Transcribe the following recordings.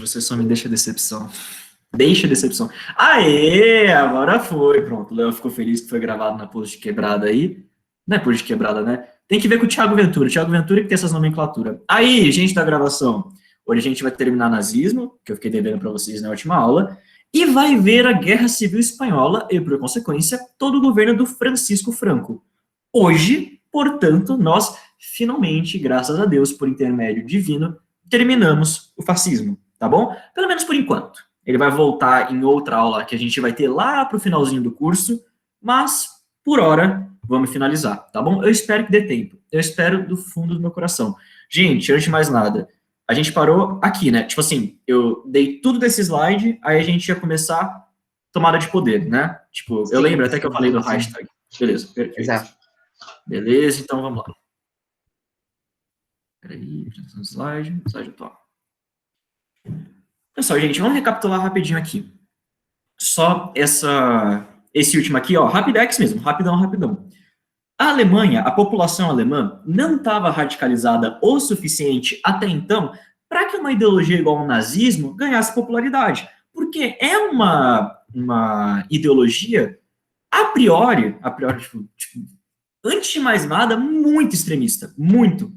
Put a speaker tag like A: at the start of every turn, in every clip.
A: você só me deixa decepção. Deixa decepção. Aê, agora foi. Pronto, o Léo ficou feliz que foi gravado na pose de quebrada aí. Não é pose de quebrada, né? Tem que ver com o Thiago Ventura. O Thiago Ventura que tem essas nomenclaturas. Aí, gente da gravação. Hoje a gente vai terminar nazismo, que eu fiquei devendo para vocês na última aula, e vai ver a Guerra Civil Espanhola e, por consequência, todo o governo do Francisco Franco. Hoje, portanto, nós finalmente, graças a Deus, por intermédio divino, terminamos o fascismo, tá bom? Pelo menos por enquanto. Ele vai voltar em outra aula que a gente vai ter lá pro finalzinho do curso, mas, por hora, vamos finalizar, tá bom? Eu espero que dê tempo. Eu espero do fundo do meu coração. Gente, antes de mais nada, a gente parou aqui, né? Tipo assim, eu dei tudo desse slide, aí a gente ia começar tomada de poder, né? Tipo, eu lembro até que eu falei do hashtag. Beleza, perfeito.
B: Exato.
A: Beleza, então vamos lá. Peraí, slide atual. Pessoal, gente, vamos recapitular rapidinho aqui. Só esse último aqui, ó, rapidex mesmo, rapidão. A Alemanha, a população alemã, não estava radicalizada o suficiente até então para que uma ideologia igual ao nazismo ganhasse popularidade. Porque é uma ideologia, a priori tipo, antes de mais nada, muito extremista. Muito.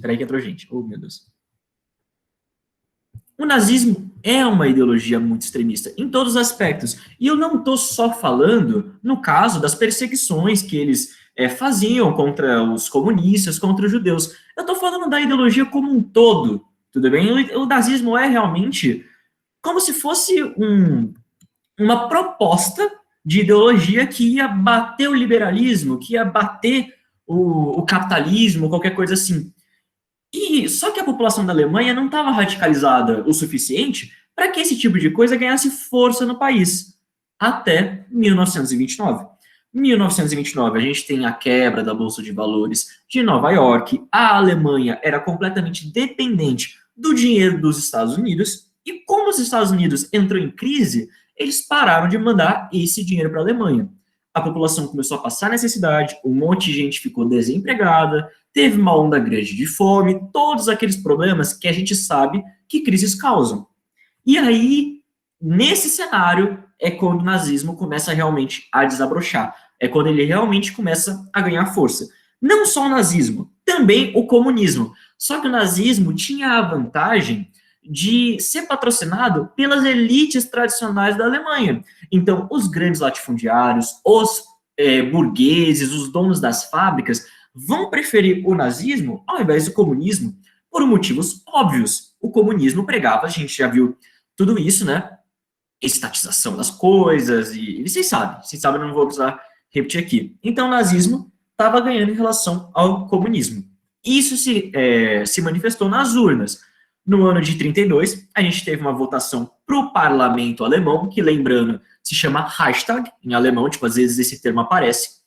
A: Peraí que entrou gente. Oh, meu Deus. O nazismo é uma ideologia muito extremista em todos os aspectos. E eu não estou só falando no caso das perseguições que eles faziam contra os comunistas, contra os judeus. Eu estou falando da ideologia como um todo, tudo bem? O nazismo é realmente como se fosse uma proposta de ideologia que ia bater o liberalismo, que ia bater o capitalismo, qualquer coisa assim. E só que a população da Alemanha não estava radicalizada o suficiente para que esse tipo de coisa ganhasse força no país, até 1929. 1929, a gente tem a quebra da Bolsa de Valores de Nova York, a Alemanha era completamente dependente do dinheiro dos Estados Unidos, e como os Estados Unidos entrou em crise, eles pararam de mandar esse dinheiro para a Alemanha. A população começou a passar necessidade, um monte de gente ficou desempregada, teve uma onda grande de fome, todos aqueles problemas que a gente sabe que crises causam. E aí, nesse cenário, é quando o nazismo começa realmente a desabrochar. É quando ele realmente começa a ganhar força. Não só o nazismo, também o comunismo. Só que o nazismo tinha a vantagem de ser patrocinado pelas elites tradicionais da Alemanha. Então, os grandes latifundiários, os burgueses, os donos das fábricas, vão preferir o nazismo ao invés do comunismo por motivos óbvios. O comunismo pregava, a gente já viu tudo isso, né? Estatização das coisas, e vocês sabem, não vou precisar repetir aqui. Então, o nazismo estava ganhando em relação ao comunismo. Isso se manifestou nas urnas. No ano de 32, a gente teve uma votação para o parlamento alemão, que, lembrando, se chama Reichstag, em alemão, tipo, às vezes esse termo aparece,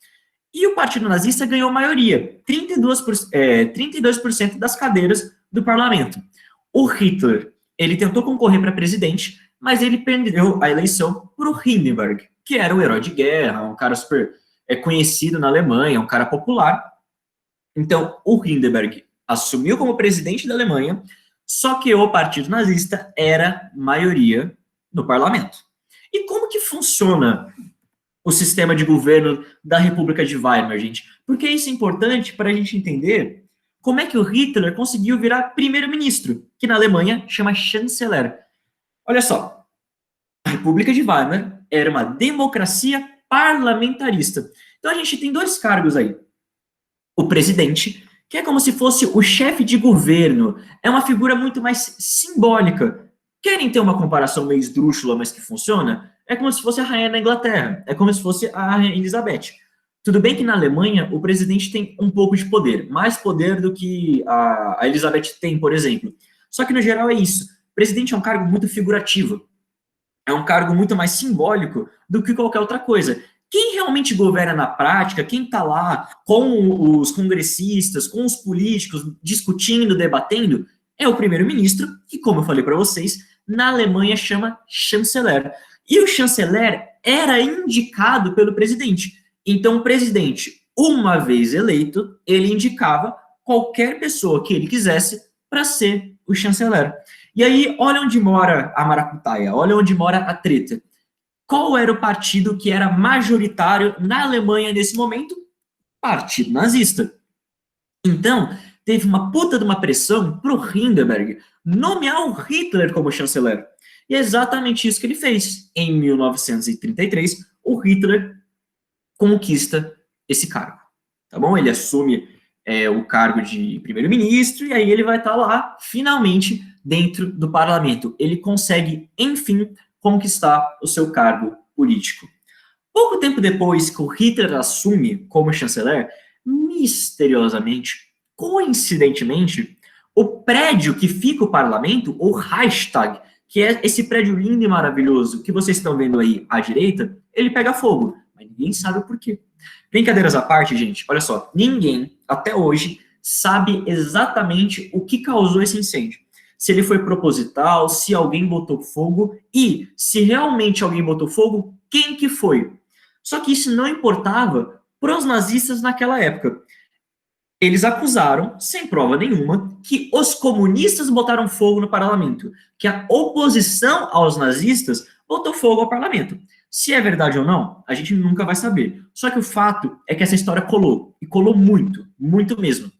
A: e o Partido Nazista ganhou maioria, 32% das cadeiras do parlamento. O Hitler, ele tentou concorrer para presidente, mas ele perdeu a eleição para o Hindenburg, que era um herói de guerra, um cara super conhecido na Alemanha, um cara popular. Então, o Hindenburg assumiu como presidente da Alemanha, só que o Partido Nazista era maioria no parlamento. E como que funciona o sistema de governo da República de Weimar, gente? Porque isso é importante para a gente entender como é que o Hitler conseguiu virar primeiro-ministro, que na Alemanha chama chanceler. Olha só, a República de Weimar era uma democracia parlamentarista. Então a gente tem dois cargos aí. O presidente, que é como se fosse o chefe de governo, é uma figura muito mais simbólica. Querem ter uma comparação meio esdrúxula, mas que funciona? É como se fosse a rainha da Inglaterra, é como se fosse a rainha Elizabeth. Tudo bem que na Alemanha o presidente tem um pouco de poder, mais poder do que a Elizabeth tem, por exemplo. Só que no geral é isso. O presidente é um cargo muito figurativo, é um cargo muito mais simbólico do que qualquer outra coisa. Quem realmente governa na prática, quem está lá com os congressistas, com os políticos, discutindo, debatendo, é o primeiro-ministro, que, como eu falei para vocês, na Alemanha chama chanceler. E o chanceler era indicado pelo presidente. Então, o presidente, uma vez eleito, ele indicava qualquer pessoa que ele quisesse para ser o chanceler. E aí, olha onde mora a maracutaia, olha onde mora a treta. Qual era o partido que era majoritário na Alemanha nesse momento? Partido nazista. Então, teve uma puta de uma pressão pro Hindenburg nomear o Hitler como chanceler. E é exatamente isso que ele fez. Em 1933, o Hitler conquista esse cargo. Tá bom? Ele assume o cargo de primeiro-ministro e aí ele vai estar lá, finalmente, dentro do parlamento. Ele consegue, enfim, conquistar o seu cargo político. Pouco tempo depois que o Hitler assume como chanceler, misteriosamente, coincidentemente, o prédio que fica o parlamento, o Reichstag, que é esse prédio lindo e maravilhoso que vocês estão vendo aí à direita, ele pega fogo, mas ninguém sabe o porquê. Brincadeiras à parte, gente, olha só, ninguém, até hoje, sabe exatamente o que causou esse incêndio. Se ele foi proposital, se alguém botou fogo e, se realmente alguém botou fogo, quem que foi? Só que isso não importava para os nazistas naquela época. Eles acusaram, sem prova nenhuma, que os comunistas botaram fogo no parlamento, que a oposição aos nazistas botou fogo ao parlamento. Se é verdade ou não, a gente nunca vai saber. Só que o fato é que essa história colou, e colou muito, muito mesmo.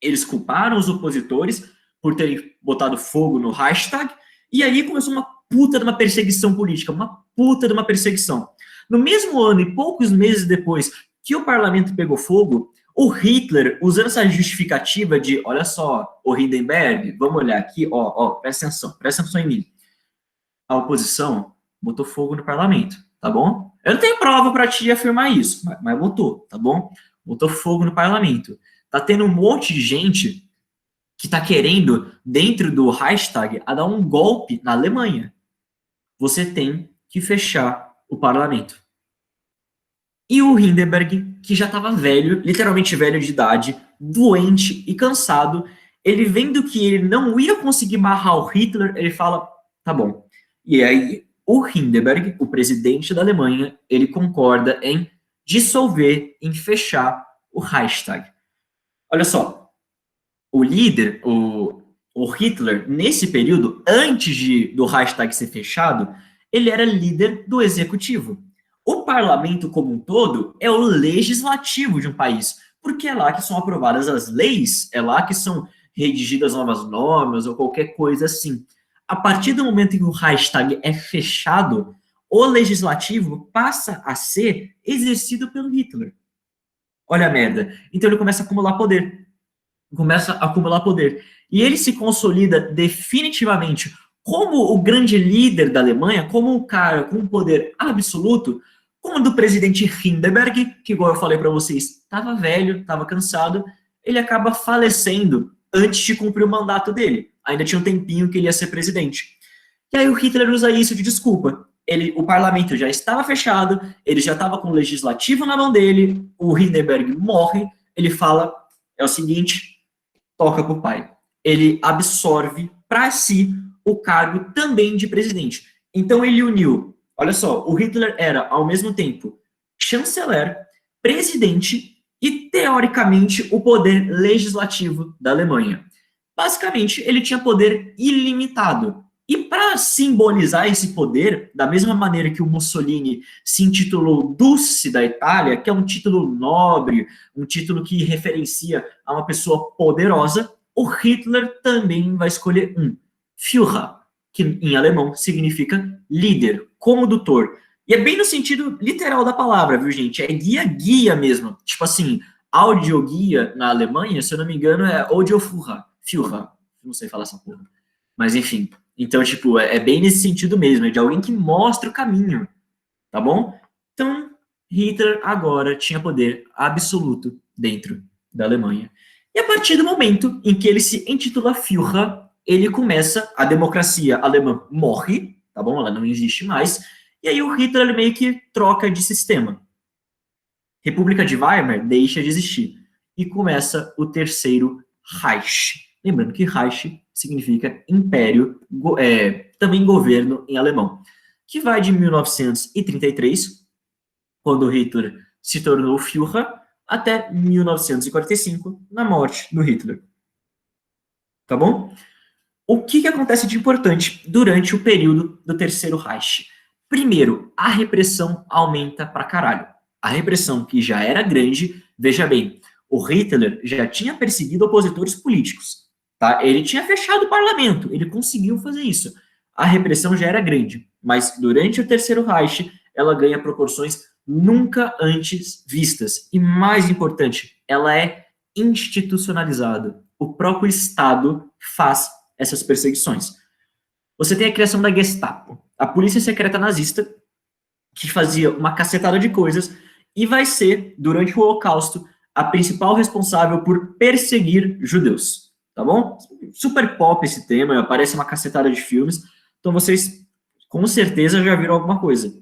A: Eles culparam os opositores por terem botado fogo no Reichstag, e aí começou uma puta de uma perseguição política, uma puta de uma perseguição. No mesmo ano e poucos meses depois que o parlamento pegou fogo, o Hitler, usando essa justificativa de, olha só, o Hindenburg, vamos olhar aqui, presta atenção em mim. A oposição botou fogo no parlamento, tá bom? Eu não tenho prova para te afirmar isso, mas botou, tá bom? Botou fogo no parlamento. Tá tendo um monte de gente que tá querendo, dentro do Reichstag, a dar um golpe na Alemanha. Você tem que fechar o parlamento. E o Hindenburg, que já estava velho, literalmente velho de idade, doente e cansado, ele vendo que ele não ia conseguir barrar o Hitler, ele fala, tá bom. E aí, o Hindenburg, o presidente da Alemanha, ele concorda em dissolver, em fechar o Reichstag. Olha só, o líder, o Hitler, nesse período, antes do Reichstag ser fechado, ele era líder do executivo. O parlamento como um todo é o legislativo de um país, porque é lá que são aprovadas as leis, é lá que são redigidas novas normas ou qualquer coisa assim. A partir do momento em que o Reichstag é fechado, o legislativo passa a ser exercido pelo Hitler. Olha a merda. Então ele começa a acumular poder. E ele se consolida definitivamente como o grande líder da Alemanha, como um cara com poder absoluto, como do presidente Hindenburg, que, igual eu falei para vocês, estava velho, estava cansado, ele acaba falecendo antes de cumprir o mandato dele. Ainda tinha um tempinho que ele ia ser presidente. E aí o Hitler usa isso de desculpa. O parlamento já estava fechado, ele já estava com o legislativo na mão dele, o Hindenburg morre, ele fala, é o seguinte, toca pro pai. Ele absorve para si o cargo também de presidente. Então ele uniu, olha só, o Hitler era ao mesmo tempo chanceler, presidente e teoricamente o poder legislativo da Alemanha. Basicamente, ele tinha poder ilimitado. E para simbolizar esse poder, da mesma maneira que o Mussolini se intitulou Duce da Itália, que é um título nobre, um título que referencia a uma pessoa poderosa, o Hitler também vai escolher um Führer, que em alemão significa líder, condutor. E é bem no sentido literal da palavra, viu, gente? É guia mesmo. Tipo assim, audioguia na Alemanha, se eu não me engano, é Audioführer. Führer. Não sei falar essa porra. Mas enfim. Então, tipo, é bem nesse sentido mesmo, é de alguém que mostra o caminho, tá bom? Então, Hitler agora tinha poder absoluto dentro da Alemanha. E a partir do momento em que ele se intitula Führer, ele começa, a democracia alemã morre, tá bom? Ela não existe mais, e aí o Hitler meio que troca de sistema. República de Weimar deixa de existir, e começa o terceiro Reich. Lembrando que Reich significa império, também governo em alemão, que vai de 1933, quando Hitler se tornou Führer, até 1945, na morte do Hitler. Tá bom? O que acontece de importante durante o período do Terceiro Reich? Primeiro, a repressão aumenta pra caralho. A repressão, que já era grande, veja bem, o Hitler já tinha perseguido opositores políticos, tá? Ele tinha fechado o parlamento, ele conseguiu fazer isso. A repressão já era grande, mas durante o Terceiro Reich, ela ganha proporções nunca antes vistas. E mais importante, ela é institucionalizada. O próprio Estado faz essas perseguições. Você tem a criação da Gestapo, a polícia secreta nazista, que fazia uma cacetada de coisas e vai ser, durante o Holocausto, a principal responsável por perseguir judeus, tá bom? Super pop esse tema, aparece uma cacetada de filmes, então vocês com certeza já viram alguma coisa.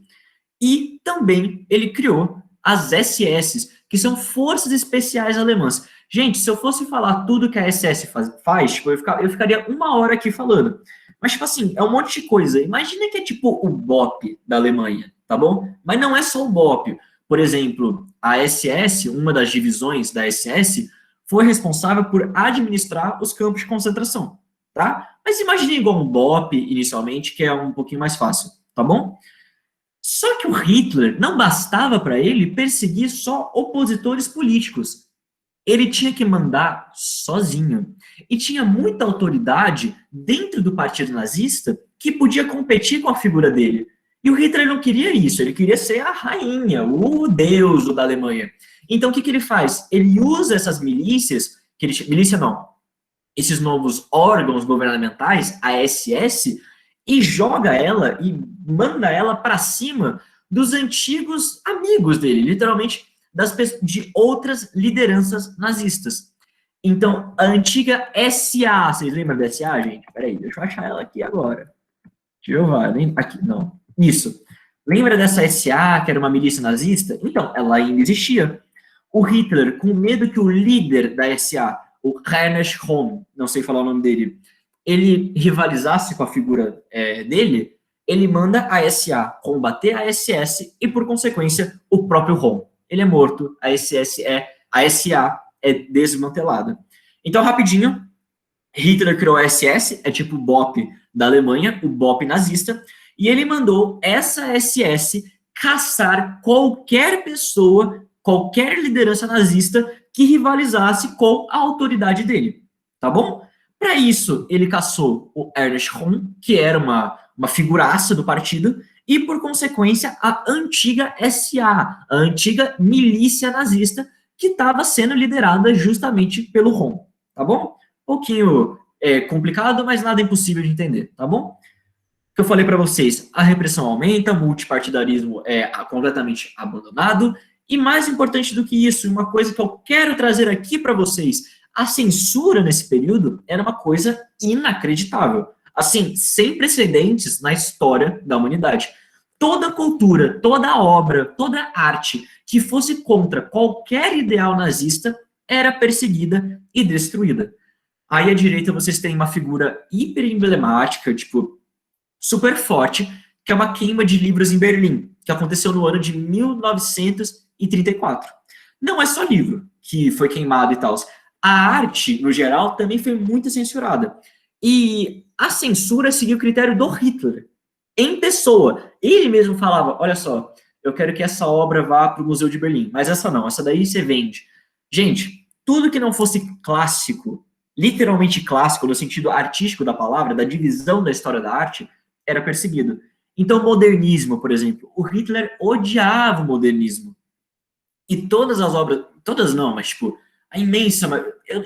A: E também ele criou as SS, que são Forças Especiais Alemãs. Gente, se eu fosse falar tudo que a SS faz tipo, eu ficaria uma hora aqui falando. Mas, tipo assim, é um monte de coisa. Imagina que é tipo o BOP da Alemanha, tá bom? Mas não é só o BOP. Por exemplo, a SS, uma das divisões da SS, foi responsável por administrar os campos de concentração, tá? Mas imagine igual um BOP, inicialmente, que é um pouquinho mais fácil, tá bom? Só que o Hitler não bastava para ele perseguir só opositores políticos. Ele tinha que mandar sozinho. E tinha muita autoridade dentro do partido nazista que podia competir com a figura dele. E o Hitler não queria isso, ele queria ser a rainha, o deus da Alemanha. Então o que ele faz? Ele usa essas milícias, milícia não, esses novos órgãos governamentais, a SS, e joga ela e manda ela para cima dos antigos amigos dele, literalmente de outras lideranças nazistas. Então, a antiga SA, vocês lembram da SA, gente? Peraí, deixa eu achar ela aqui agora. Deixa eu ver, aqui, não. Isso. Lembra dessa SA, que era uma milícia nazista? Então, ela ainda existia. O Hitler, com medo que o líder da SA, o Heinrich Röhm, não sei falar o nome dele, ele rivalizasse com a figura dele, ele manda a SA combater a SS e, por consequência, o próprio Röhm. Ele é morto, a SA é desmantelada. Então, rapidinho, Hitler criou a SS, é tipo o BOP da Alemanha, o BOP nazista, e ele mandou essa SS caçar qualquer pessoa, qualquer liderança nazista que rivalizasse com a autoridade dele, tá bom? Para isso, ele caçou o Ernst Röhm, que era uma figuraça do partido, e, por consequência, a antiga SA, a antiga milícia nazista, que estava sendo liderada justamente pelo Röhm, tá bom? Um pouquinho complicado, mas nada impossível de entender, tá bom? O que eu falei para vocês, a repressão aumenta, o multipartidarismo é completamente abandonado, e mais importante do que isso, uma coisa que eu quero trazer aqui para vocês, a censura nesse período era uma coisa inacreditável. Assim, sem precedentes na história da humanidade. Toda cultura, toda obra, toda arte que fosse contra qualquer ideal nazista era perseguida e destruída. Aí à direita vocês têm uma figura hiper emblemática, tipo, super forte, que é uma queima de livros em Berlim, que aconteceu no ano de 1934. Não é só livro que foi queimado e tal. A arte, no geral, também foi muito censurada. E a censura seguiu o critério do Hitler, em pessoa. Ele mesmo falava, olha só, eu quero que essa obra vá para o Museu de Berlim, mas essa não, essa daí você vende. Gente, tudo que não fosse clássico, literalmente clássico, no sentido artístico da palavra, da divisão da história da arte, era perseguido. Então, modernismo, por exemplo, o Hitler odiava o modernismo. E todas as obras, todas não, mas tipo, a imensa,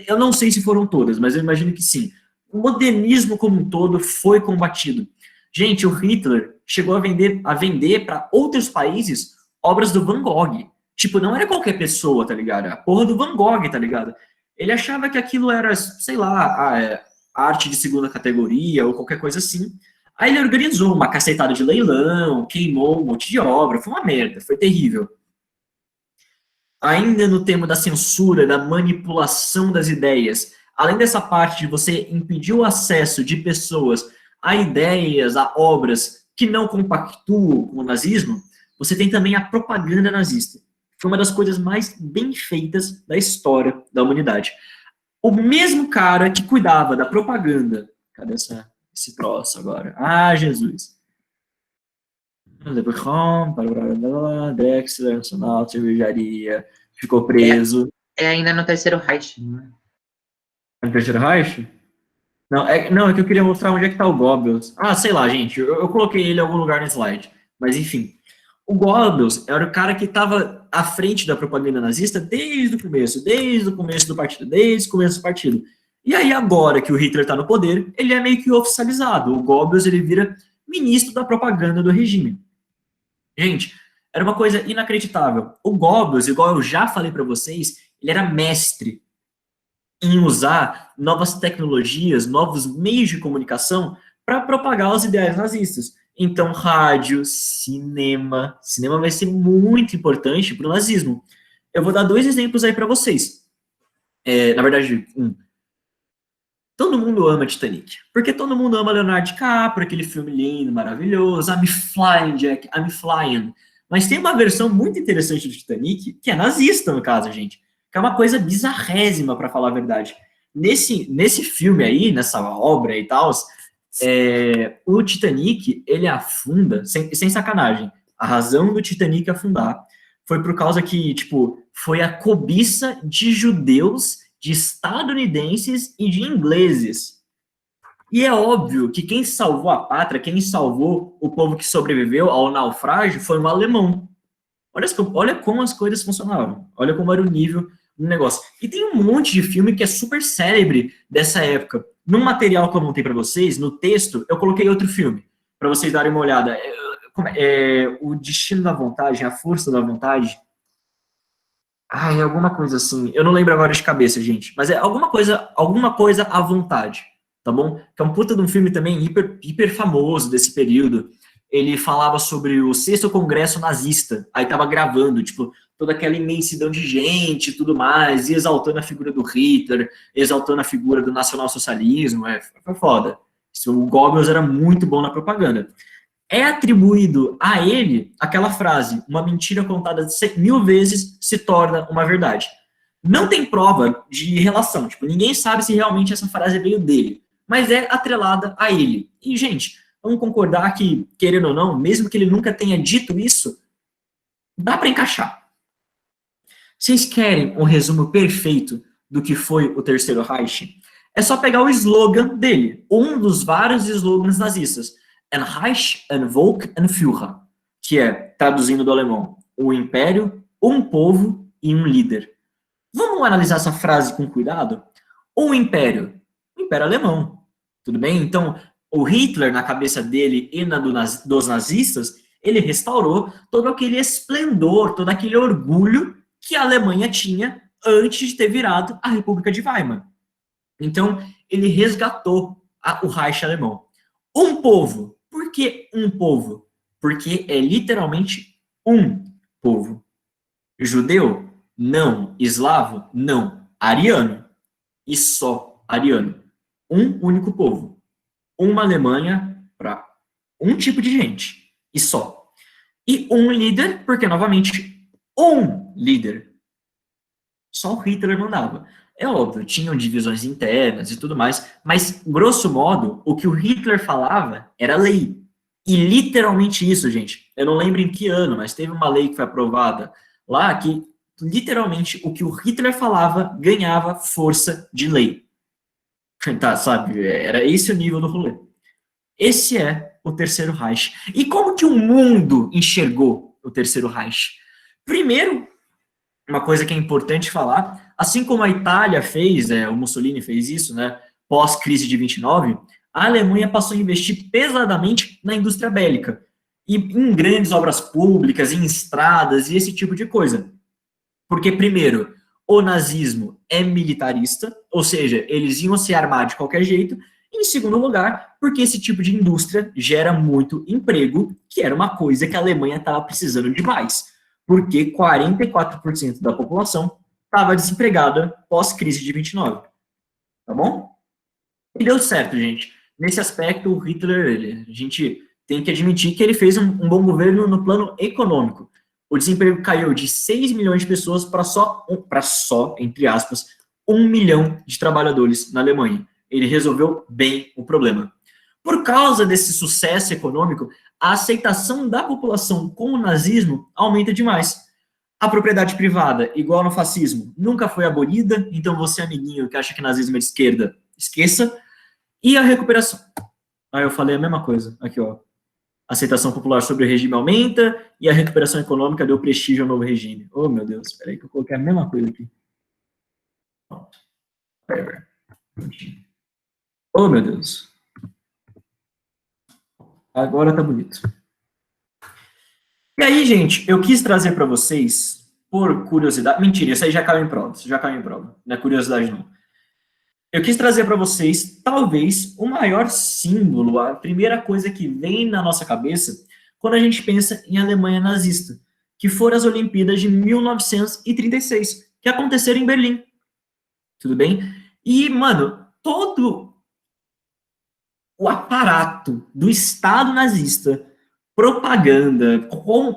A: eu não sei se foram todas, mas eu imagino que sim. O modernismo como um todo foi combatido. Gente, o Hitler chegou a vender para outros países obras do Van Gogh. Tipo, não era qualquer pessoa, tá ligado? A porra do Van Gogh, tá ligado? Ele achava que aquilo era, sei lá, arte de segunda categoria ou qualquer coisa assim. Aí ele organizou uma cacetada de leilão, queimou um monte de obra, foi uma merda, foi terrível. Ainda no tema da censura, da manipulação das ideias, além dessa parte de você impedir o acesso de pessoas a ideias, a obras que não compactuam com o nazismo, você tem também a propaganda nazista. Foi uma das coisas mais bem feitas da história da humanidade. O mesmo cara que cuidava da propaganda Cadê esse troço agora? Ah, Jesus. Leprechaun, Drexler, Nacional, cervejaria, ficou preso.
B: É ainda no terceiro Reich.
A: No terceiro Reich? Não, é que eu queria mostrar onde é que tá o Goebbels. Ah, sei lá, gente, eu coloquei ele em algum lugar no slide. Mas, enfim, o Goebbels era o cara que estava à frente da propaganda nazista desde o começo do partido, desde o começo do partido. E aí, agora que o Hitler está no poder, ele é meio que oficializado. O Goebbels, ele vira ministro da propaganda do regime. Gente, era uma coisa inacreditável. O Goebbels, igual eu já falei para vocês, ele era mestre em usar novas tecnologias, novos meios de comunicação para propagar os ideais nazistas. Então, rádio, cinema vai ser muito importante para o nazismo. Eu vou dar 2 exemplos aí para vocês. Na verdade, todo mundo ama Titanic, porque todo mundo ama Leonardo DiCaprio, aquele filme lindo, maravilhoso, I'm Flying, Jack, I'm Flying. Mas tem uma versão muito interessante do Titanic, que é nazista, no caso, gente, que é uma coisa bizarrésima, para falar a verdade. Nesse filme aí, nessa obra e tal, o Titanic, ele afunda, sem sacanagem, a razão do Titanic afundar foi por causa que, tipo, foi a cobiça de judeus, de estadunidenses e de ingleses. E é óbvio que quem salvou a pátria, quem salvou o povo que sobreviveu ao naufrágio foi um alemão. Olha como as coisas funcionavam. Olha como era o nível do negócio. E tem um monte de filme que é super célebre dessa época. No material que eu montei para vocês, no texto, eu coloquei outro filme, para vocês darem uma olhada. O Destino da Vontade, A Força da Vontade. É alguma coisa assim. Eu não lembro agora de cabeça, gente. Mas é alguma coisa à vontade, tá bom? Que é um puta de um filme também hiper famoso desse período. Ele falava sobre o 6º Congresso Nazista. Aí tava gravando, tipo, toda aquela imensidão de gente e tudo mais, e exaltando a figura do Hitler, exaltando a figura do nacionalsocialismo. Foi foda. O Goebbels era muito bom na propaganda. É atribuído a ele aquela frase: uma mentira contada 1000 vezes se torna uma verdade. Não tem prova de relação, tipo, ninguém sabe se realmente essa frase veio dele, mas é atrelada a ele. E, gente, vamos concordar que, querendo ou não, mesmo que ele nunca tenha dito isso, dá para encaixar. Vocês querem um resumo perfeito do que foi o Terceiro Reich? É só pegar o slogan dele, um dos vários slogans nazistas. Ein Reich, ein Volk, ein Führer, que é, traduzindo do alemão, o império, um povo e um líder. Vamos analisar essa frase com cuidado? O império alemão, tudo bem? Então, o Hitler, na cabeça dele e na dos nazistas, ele restaurou todo aquele esplendor, todo aquele orgulho que a Alemanha tinha antes de ter virado a República de Weimar. Então, ele resgatou o Reich alemão. Um povo. Por que um povo? Porque é literalmente um povo. Judeu? Não. Eslavo? Não. Ariano? E só ariano. Um único povo. Uma Alemanha para um tipo de gente. E só. E um líder, porque, novamente, um líder. Só o Hitler mandava. É óbvio, tinham divisões internas e tudo mais, mas, grosso modo, o que o Hitler falava era lei. E literalmente isso, gente. Eu não lembro em que ano, mas teve uma lei que foi aprovada lá que, literalmente, o que o Hitler falava ganhava força de lei. Tá, sabe? Era esse o nível do rolê. Esse é o Terceiro Reich. E como que o mundo enxergou o Terceiro Reich? Primeiro, uma coisa que é importante falar, assim como a Itália fez, o Mussolini fez isso, né, pós-crise de 29, a Alemanha passou a investir pesadamente na indústria bélica, e em grandes obras públicas, em estradas e esse tipo de coisa. Porque, primeiro, o nazismo é militarista, ou seja, eles iam se armar de qualquer jeito, e, em segundo lugar, porque esse tipo de indústria gera muito emprego, que era uma coisa que a Alemanha estava precisando demais. Porque 44% da população estava desempregada pós-crise de 29. Tá bom? E deu certo, gente. Nesse aspecto, o Hitler, a gente tem que admitir que ele fez um bom governo no plano econômico. O desemprego caiu de 6 milhões de pessoas para só, entre aspas, 1 milhão de trabalhadores na Alemanha. Ele resolveu bem o problema. Por causa desse sucesso econômico, a aceitação da população com o nazismo aumenta demais. A propriedade privada, igual no fascismo, nunca foi abolida, então você, amiguinho, que acha que nazismo é de esquerda, esqueça. E a recuperação. Aí eu falei a mesma coisa, aqui ó. A aceitação popular sobre o regime aumenta e a recuperação econômica deu prestígio ao novo regime. Oh, meu Deus, espera aí que eu coloquei a mesma coisa aqui. Pronto. Oh, meu Deus. Agora tá bonito. E aí, gente, eu quis trazer para vocês, por curiosidade... Mentira, isso aí já caiu em prova. Isso já caiu em prova. Não é curiosidade, não. Eu quis trazer para vocês, talvez, o maior símbolo, a primeira coisa que vem na nossa cabeça quando a gente pensa em Alemanha nazista, que foram as Olimpíadas de 1936, que aconteceram em Berlim. Tudo bem? E, mano, todo o aparato do Estado nazista, propaganda,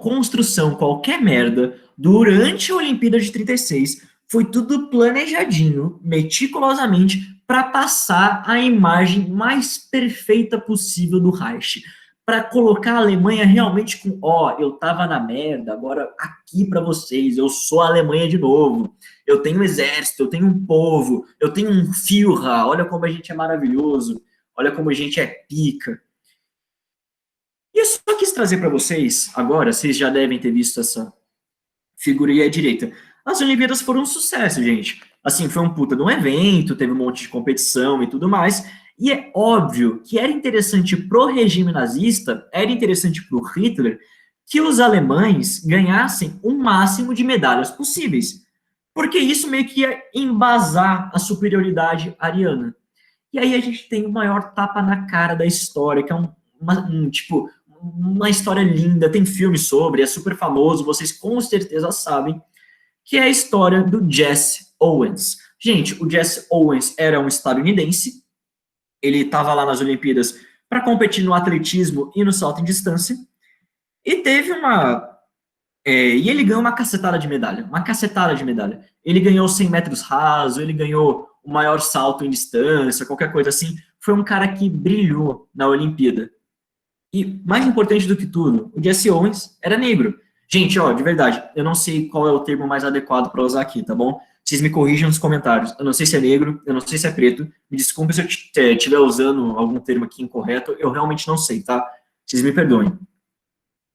A: construção, qualquer merda, durante a Olimpíada de 36, foi tudo planejadinho, meticulosamente, para passar a imagem mais perfeita possível do Reich. Para colocar a Alemanha realmente com, ó, eu tava na merda, agora aqui para vocês, eu sou a Alemanha de novo. Eu tenho um exército, eu tenho um povo, eu tenho um Führer, olha como a gente é maravilhoso, olha como a gente é pica. E eu só quis trazer para vocês, agora, vocês já devem ter visto essa figurinha à direita. As Olimpíadas foram um sucesso, gente. Assim, foi um puta de um evento, teve um monte de competição e tudo mais. E é óbvio que era interessante pro regime nazista, era interessante pro Hitler, que os alemães ganhassem o máximo de medalhas possíveis. Porque isso meio que ia embasar a superioridade ariana. E aí a gente tem o maior tapa na cara da história, que é uma história linda, tem filme sobre, é super famoso, vocês com certeza sabem, que é a história do Jesse Owens. Gente, o Jesse Owens era um estadunidense, ele estava lá nas Olimpíadas para competir no atletismo e no salto em distância, e teve e ele ganhou uma cacetada de medalha. Ele ganhou 100 metros raso, ele ganhou o maior salto em distância, qualquer coisa assim. Foi um cara que brilhou na Olimpíada. E, mais importante do que tudo, o Jesse Owens era negro. Gente, ó, de verdade, eu não sei qual é o termo mais adequado para usar aqui, tá bom? Vocês me corrijam nos comentários. Eu não sei se é negro, eu não sei se é preto. Me desculpe se eu estiver usando algum termo aqui incorreto, eu realmente não sei, tá? Vocês me perdoem.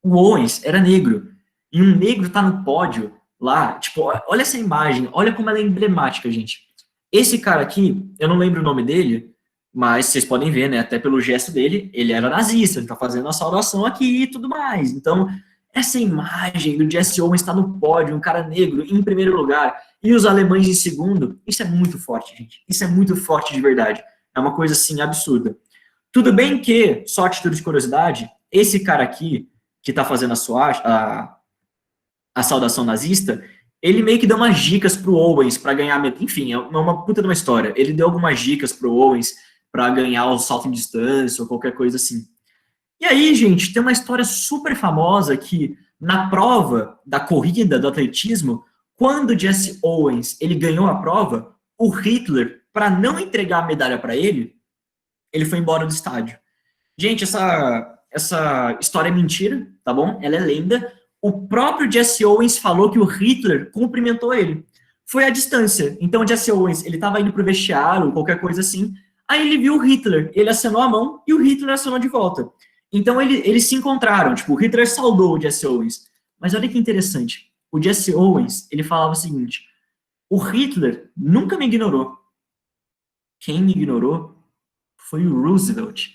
A: O Owens era negro. E um negro tá no pódio lá, tipo, olha essa imagem, olha como ela é emblemática, gente. Esse cara aqui, eu não lembro o nome dele, mas vocês podem ver, né, até pelo gesto dele, ele era nazista, ele tá fazendo a saudação aqui e tudo mais. Então, essa imagem do Jesse Owens está no pódio, um cara negro em primeiro lugar, e os alemães em segundo, isso é muito forte, gente. Isso é muito forte de verdade. É uma coisa, assim, absurda. Tudo bem que, só a título de curiosidade, esse cara aqui, que tá fazendo a saudação nazista, ele meio que deu umas dicas pro Owens para ganhar, enfim, é uma puta de uma história. Ele deu algumas dicas pro Owens para ganhar o salto em distância ou qualquer coisa assim. E aí, gente, tem uma história super famosa que na prova da corrida do atletismo, quando Jesse Owens ele ganhou a prova, o Hitler, para não entregar a medalha para ele foi embora do estádio. Gente, essa história é mentira, tá bom? Ela é lenda. O próprio Jesse Owens falou que o Hitler cumprimentou ele. Foi à distância. Então, o Jesse Owens, ele estava indo pro vestiário, qualquer coisa assim. Aí ele viu o Hitler, ele acenou a mão e o Hitler acenou de volta. Então, eles se encontraram. Tipo, o Hitler saudou o Jesse Owens. Mas olha que interessante. O Jesse Owens, ele falava o seguinte: o Hitler nunca me ignorou. Quem me ignorou foi o Roosevelt.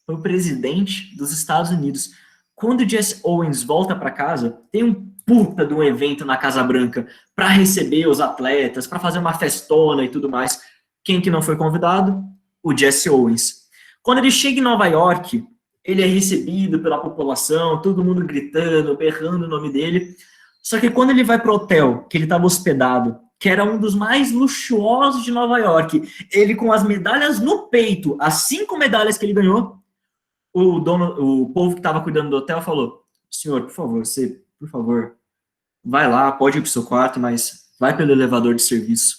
A: Foi o presidente dos Estados Unidos. Quando o Jesse Owens volta para casa, tem um puta de um evento na Casa Branca para receber os atletas, para fazer uma festona e tudo mais. Quem que não foi convidado? O Jesse Owens. Quando ele chega em Nova York, ele é recebido pela população, todo mundo gritando, berrando o nome dele. Só que quando ele vai pro hotel que ele estava hospedado, que era um dos mais luxuosos de Nova York, ele com as medalhas no peito, as 5 medalhas que ele ganhou, o povo que estava cuidando do hotel falou: senhor, por favor, vai lá, pode ir pro seu quarto, mas vai pelo elevador de serviço.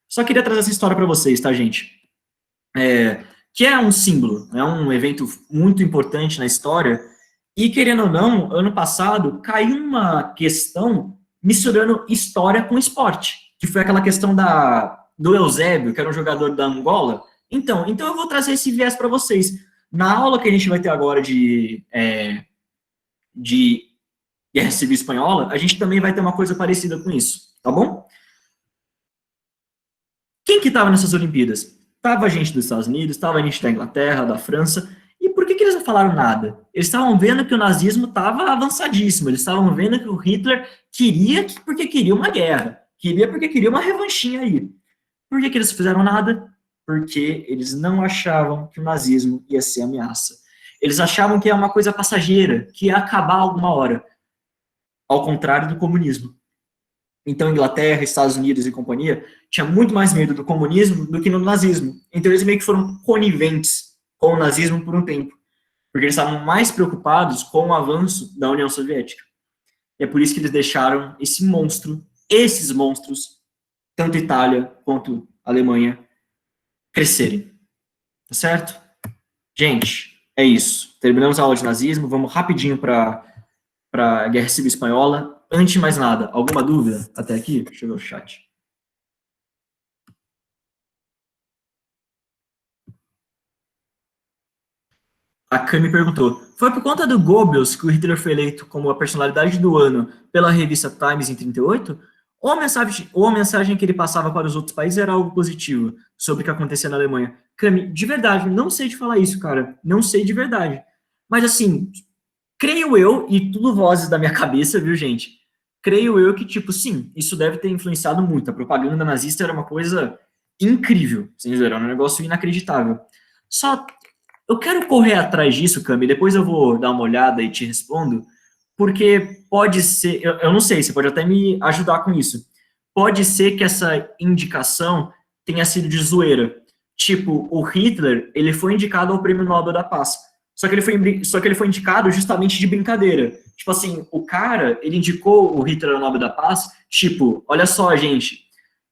A: Só queria trazer essa história para vocês, tá, gente? que é um símbolo, é um evento muito importante na história, e querendo ou não, ano passado caiu uma questão misturando história com esporte, que foi aquela questão do Eusébio, que era um jogador da Angola. Então eu vou trazer esse viés para vocês. Na aula que a gente vai ter agora de Guerra Civil Espanhola, a gente também vai ter uma coisa parecida com isso, tá bom? Quem que estava nessas Olimpíadas? Tava gente dos Estados Unidos, tava gente da Inglaterra, da França, e por que eles não falaram nada? Eles estavam vendo que o nazismo estava avançadíssimo, eles estavam vendo que o Hitler queria porque queria uma guerra, queria porque queria uma revanchinha aí. Por que eles fizeram nada? Porque eles não achavam que o nazismo ia ser ameaça. Eles achavam que é uma coisa passageira, que ia acabar alguma hora. Ao contrário do comunismo. Então, Inglaterra, Estados Unidos e companhia tinha muito mais medo do comunismo do que no nazismo. Então, eles meio que foram coniventes com o nazismo por um tempo, porque eles estavam mais preocupados com o avanço da União Soviética. E é por isso que eles deixaram esses monstros, tanto Itália quanto Alemanha, crescerem. Tá certo? Gente, é isso. Terminamos a aula de nazismo, vamos rapidinho para a Guerra Civil Espanhola. Antes de mais nada, alguma dúvida até aqui? Deixa eu ver o chat. A Cami perguntou, foi por conta do Goebbels que o Hitler foi eleito como a personalidade do ano pela revista Times em 38? Ou a mensagem que ele passava para os outros países era algo positivo sobre o que acontecia na Alemanha? Cami, de verdade, não sei te falar isso, cara. Não sei de verdade. Mas assim, creio eu, e tudo vozes da minha cabeça, viu, gente? Creio eu que, tipo, sim, isso deve ter influenciado muito. A propaganda nazista era uma coisa incrível, era um negócio inacreditável. Só, eu quero correr atrás disso, Cami, depois eu vou dar uma olhada e te respondo, porque pode ser, eu não sei, você pode até me ajudar com isso. Pode ser que essa indicação tenha sido de zoeira. Tipo, o Hitler, ele foi indicado ao Prêmio Nobel da Paz. Só que ele foi indicado justamente de brincadeira. Tipo assim, o cara, ele indicou o Hitler ao Nobel da Paz, tipo, olha só, gente,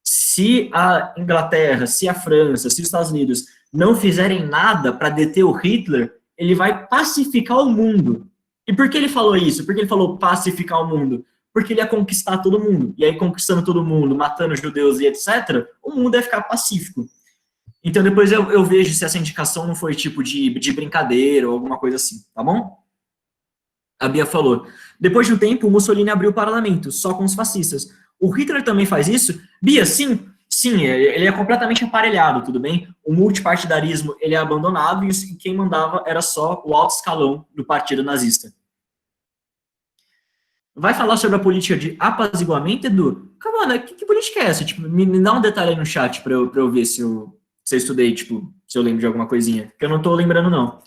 A: se a Inglaterra, se a França, se os Estados Unidos não fizerem nada para deter o Hitler, ele vai pacificar o mundo. E por que ele falou isso? Por que ele falou pacificar o mundo? Porque ele ia conquistar todo mundo. E aí, conquistando todo mundo, matando judeus e etc., o mundo ia ficar pacífico. Então, depois eu vejo se essa indicação não foi tipo de brincadeira ou alguma coisa assim, tá bom? A Bia falou. Depois de um tempo, o Mussolini abriu o parlamento, só com os fascistas. O Hitler também faz isso? Bia, sim. Sim, ele é completamente aparelhado, tudo bem? O multipartidarismo, ele é abandonado e quem mandava era só o alto escalão do partido nazista. Vai falar sobre a política de apaziguamento, Edu? Calma, que política é essa? Tipo, me dá um detalhe aí no chat para eu ver se eu estudei, tipo, se eu lembro de alguma coisinha. Que eu não tô lembrando, não.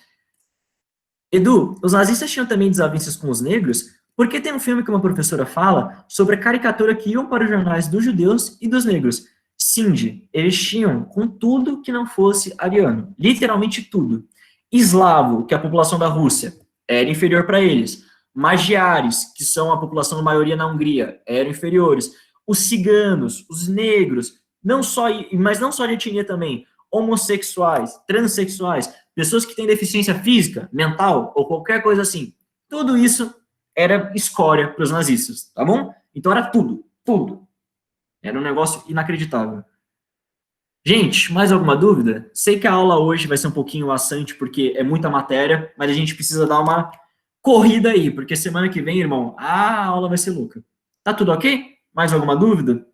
A: Edu, os nazistas tinham também desavenças com os negros, porque tem um filme que uma professora fala sobre a caricatura que iam para os jornais dos judeus e dos negros. Cindy, eles tinham com tudo que não fosse ariano. Literalmente tudo. Eslavo, que é a população da Rússia, era inferior para eles. Magiares, que são a população maioria na Hungria, eram inferiores. Os ciganos, os negros, mas não só de etnia também, homossexuais, transexuais, pessoas que têm deficiência física, mental ou qualquer coisa assim. Tudo isso era escória para os nazistas, tá bom? Então era tudo, tudo. Era um negócio inacreditável. Gente, mais alguma dúvida? Sei que a aula hoje vai ser um pouquinho maçante porque é muita matéria, mas a gente precisa dar uma corrida aí, porque semana que vem, irmão, a aula vai ser louca. Tá tudo ok? Mais alguma dúvida?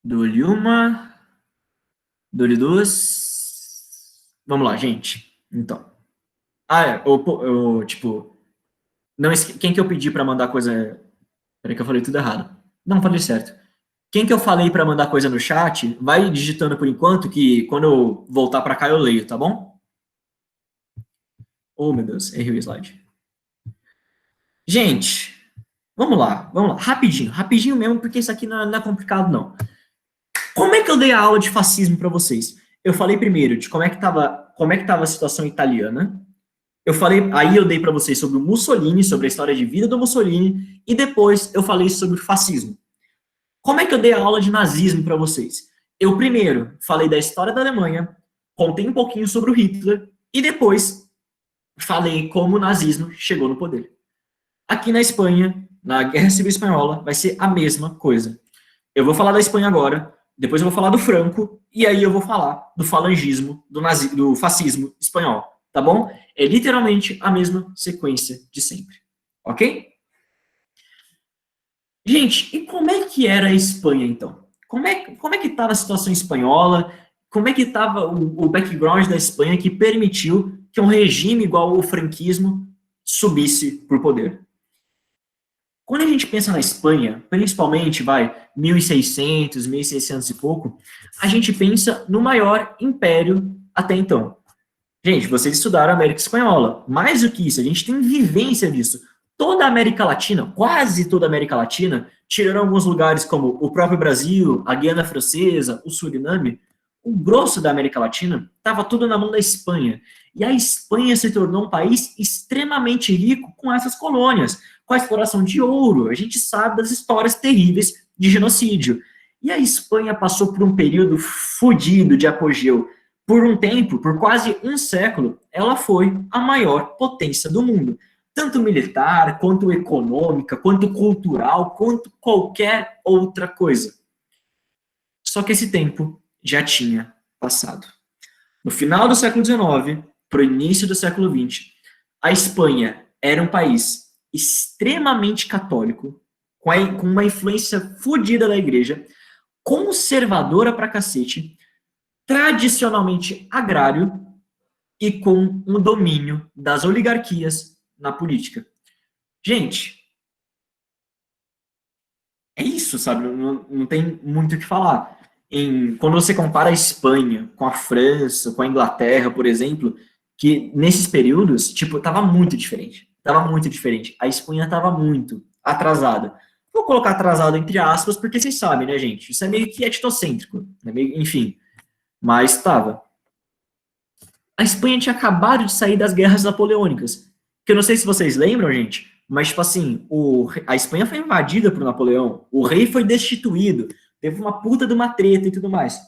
A: Dou-lhe uma. Dou-lhe duas. Vamos lá, gente. Então. Tipo. Não, quem que eu pedi para mandar coisa. Peraí que eu falei tudo errado. Não, falei certo. Quem que eu falei para mandar coisa no chat, vai digitando por enquanto, que quando eu voltar para cá eu leio, tá bom? Oh, meu Deus, errei o slide. Gente, vamos lá. Rapidinho mesmo, porque isso aqui não é complicado, não. Como é que eu dei a aula de fascismo para vocês? Eu falei primeiro de como é que tava a situação italiana. Aí eu dei para vocês sobre o Mussolini, sobre a história de vida do Mussolini, e depois eu falei sobre o fascismo. Como é que eu dei a aula de nazismo para vocês? Eu primeiro falei da história da Alemanha, contei um pouquinho sobre o Hitler, e depois falei como o nazismo chegou no poder. Aqui na Espanha, na Guerra Civil Espanhola, vai ser a mesma coisa. Eu vou falar da Espanha agora, depois eu vou falar do Franco, e aí eu vou falar do falangismo, do fascismo espanhol, tá bom? É literalmente a mesma sequência de sempre, ok? Gente, e como é que era a Espanha, então? Como é que estava a situação espanhola? Como é que estava o background da Espanha que permitiu que um regime igual ao franquismo subisse por poder? Quando a gente pensa na Espanha, principalmente, 1600, 1600 e pouco, a gente pensa no maior império até então. Gente, vocês estudaram a América Espanhola. Mais do que isso, a gente tem vivência disso. Toda a América Latina, quase toda a América Latina, tirando alguns lugares como o próprio Brasil, a Guiana Francesa, o Suriname, o grosso da América Latina estava tudo na mão da Espanha. E a Espanha se tornou um país extremamente rico com essas colônias, com a exploração de ouro. A gente sabe das histórias terríveis de genocídio. E a Espanha passou por um período fodido de apogeu. Por um tempo, por quase um século, ela foi a maior potência do mundo. Tanto militar, quanto econômica, quanto cultural, quanto qualquer outra coisa. Só que esse tempo já tinha passado. No final do século XIX, para o início do século XX, a Espanha era um país extremamente católico, com uma influência fodida da igreja, conservadora pra cacete, tradicionalmente agrário e com um domínio das oligarquias na política. Gente, é isso, sabe? Não tem muito o que falar. Quando você compara a Espanha com a França, com a Inglaterra, por exemplo, que nesses períodos, tipo, tava muito diferente. Tava muito diferente. A Espanha tava muito atrasada. Vou colocar atrasado entre aspas, porque vocês sabem, né, gente? Isso é meio que etnocêntrico, né? Enfim. Mas estava. A Espanha tinha acabado de sair das guerras napoleônicas. Que eu não sei se vocês lembram, gente, mas, tipo assim, a Espanha foi invadida por Napoleão, o rei foi destituído, teve uma puta de uma treta e tudo mais.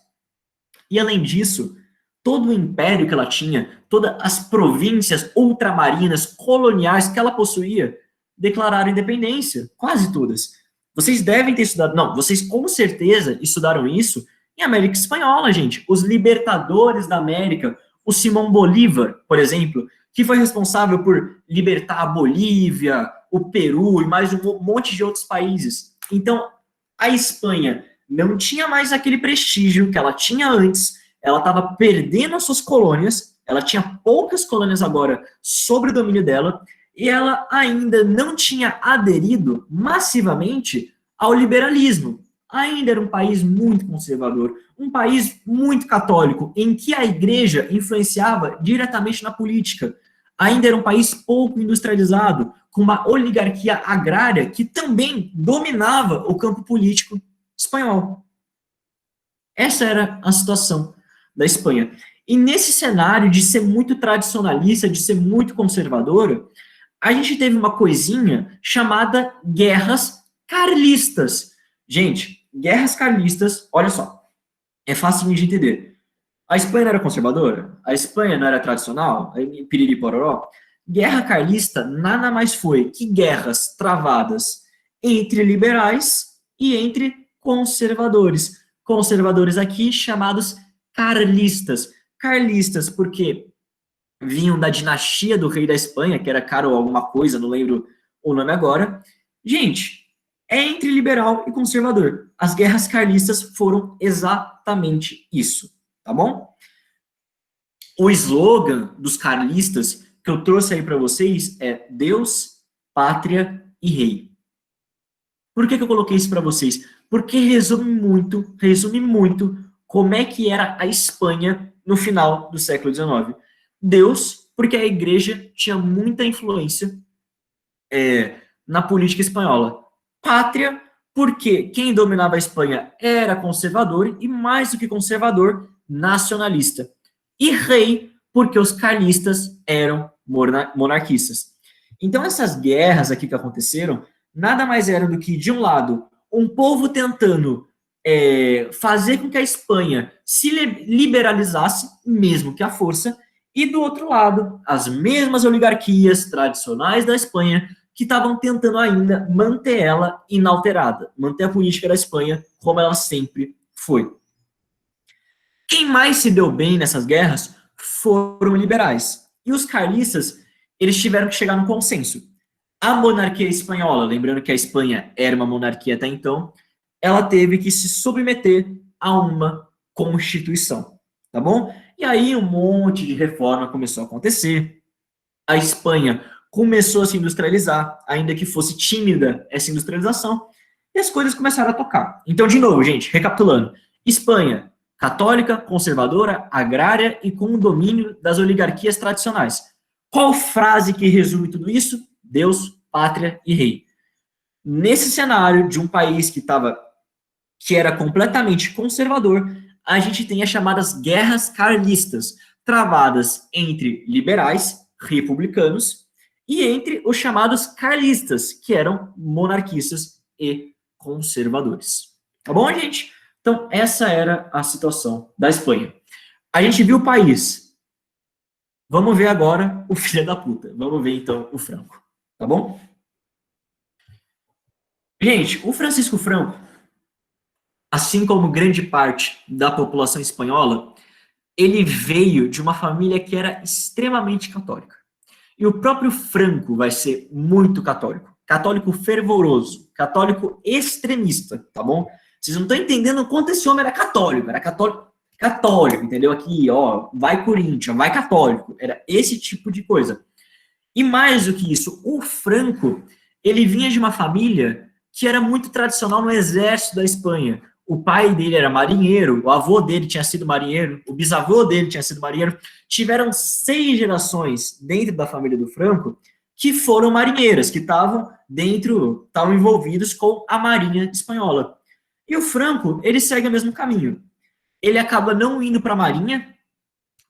A: E, além disso, todo o império que ela tinha, todas as províncias ultramarinas, coloniais que ela possuía, declararam independência, quase todas. Vocês devem ter estudado, não, vocês com certeza estudaram isso em América Espanhola, gente. Os libertadores da América, o Simão Bolívar, por exemplo, que foi responsável por libertar a Bolívia, o Peru e mais um monte de outros países. Então, a Espanha não tinha mais aquele prestígio que ela tinha antes, ela estava perdendo as suas colônias, ela tinha poucas colônias agora sob o domínio dela, e ela ainda não tinha aderido massivamente ao liberalismo. Ainda era um país muito conservador, um país muito católico, em que a igreja influenciava diretamente na política. Ainda era um país pouco industrializado, com uma oligarquia agrária que também dominava o campo político espanhol. Essa era a situação da Espanha. E nesse cenário de ser muito tradicionalista, de ser muito conservadora, a gente teve uma coisinha chamada guerras carlistas. Gente, guerras carlistas, olha só, é fácil de entender. A Espanha não era conservadora? A Espanha não era tradicional? Piriri pororó? Guerra carlista nada mais foi que guerras travadas entre liberais e entre conservadores. Conservadores aqui chamados carlistas. Carlistas porque vinham da dinastia do rei da Espanha, que era Caro alguma coisa, não lembro o nome agora. Gente, é entre liberal e conservador. As guerras carlistas foram exatamente isso, tá bom? O slogan dos carlistas que eu trouxe aí para vocês é Deus, Pátria e Rei. Por que eu coloquei isso para vocês? Porque resume muito como é que era a Espanha no final do século XIX. Deus, porque a igreja tinha muita influência na política espanhola. Pátria, porque quem dominava a Espanha era conservador e, mais do que conservador, nacionalista. E rei, porque os carlistas eram monarquistas. Então, essas guerras aqui que aconteceram, nada mais eram do que, de um lado, um povo tentando fazer com que a Espanha se liberalizasse, mesmo que à força, e do outro lado, as mesmas oligarquias tradicionais da Espanha que estavam tentando ainda manter ela inalterada, manter a política da Espanha como ela sempre foi. Quem mais se deu bem nessas guerras foram liberais. E os carlistas, eles tiveram que chegar num consenso. A monarquia espanhola, lembrando que a Espanha era uma monarquia até então, ela teve que se submeter a uma constituição, tá bom? E aí um monte de reforma começou a acontecer. A Espanha começou a se industrializar, ainda que fosse tímida essa industrialização, e as coisas começaram a tocar. Então, de novo, gente, recapitulando. Espanha, católica, conservadora, agrária e com o domínio das oligarquias tradicionais. Qual frase que resume tudo isso? Deus, pátria e rei. Nesse cenário de um país que era completamente conservador, a gente tem as chamadas guerras carlistas, travadas entre liberais, republicanos, e entre os chamados carlistas, que eram monarquistas e conservadores. Tá bom, gente? Então, essa era a situação da Espanha. A gente viu o país. Vamos ver agora o filho da puta. Vamos ver, então, o Franco. Tá bom? Gente, o Francisco Franco, assim como grande parte da população espanhola, ele veio de uma família que era extremamente católica. E o próprio Franco vai ser muito católico. Católico fervoroso, católico extremista, tá bom? Vocês não estão entendendo o quanto esse homem era católico. Era católico, entendeu? Aqui, ó, vai Corinthians, vai católico. Era esse tipo de coisa. E mais do que isso, o Franco, ele vinha de uma família que era muito tradicional no exército da Espanha. O pai dele era marinheiro, o avô dele tinha sido marinheiro, o bisavô dele tinha sido marinheiro. Tiveram 6 gerações dentro da família do Franco que foram marinheiras, que estavam envolvidos com a marinha espanhola. E o Franco, ele segue o mesmo caminho. Ele acaba não indo para a marinha,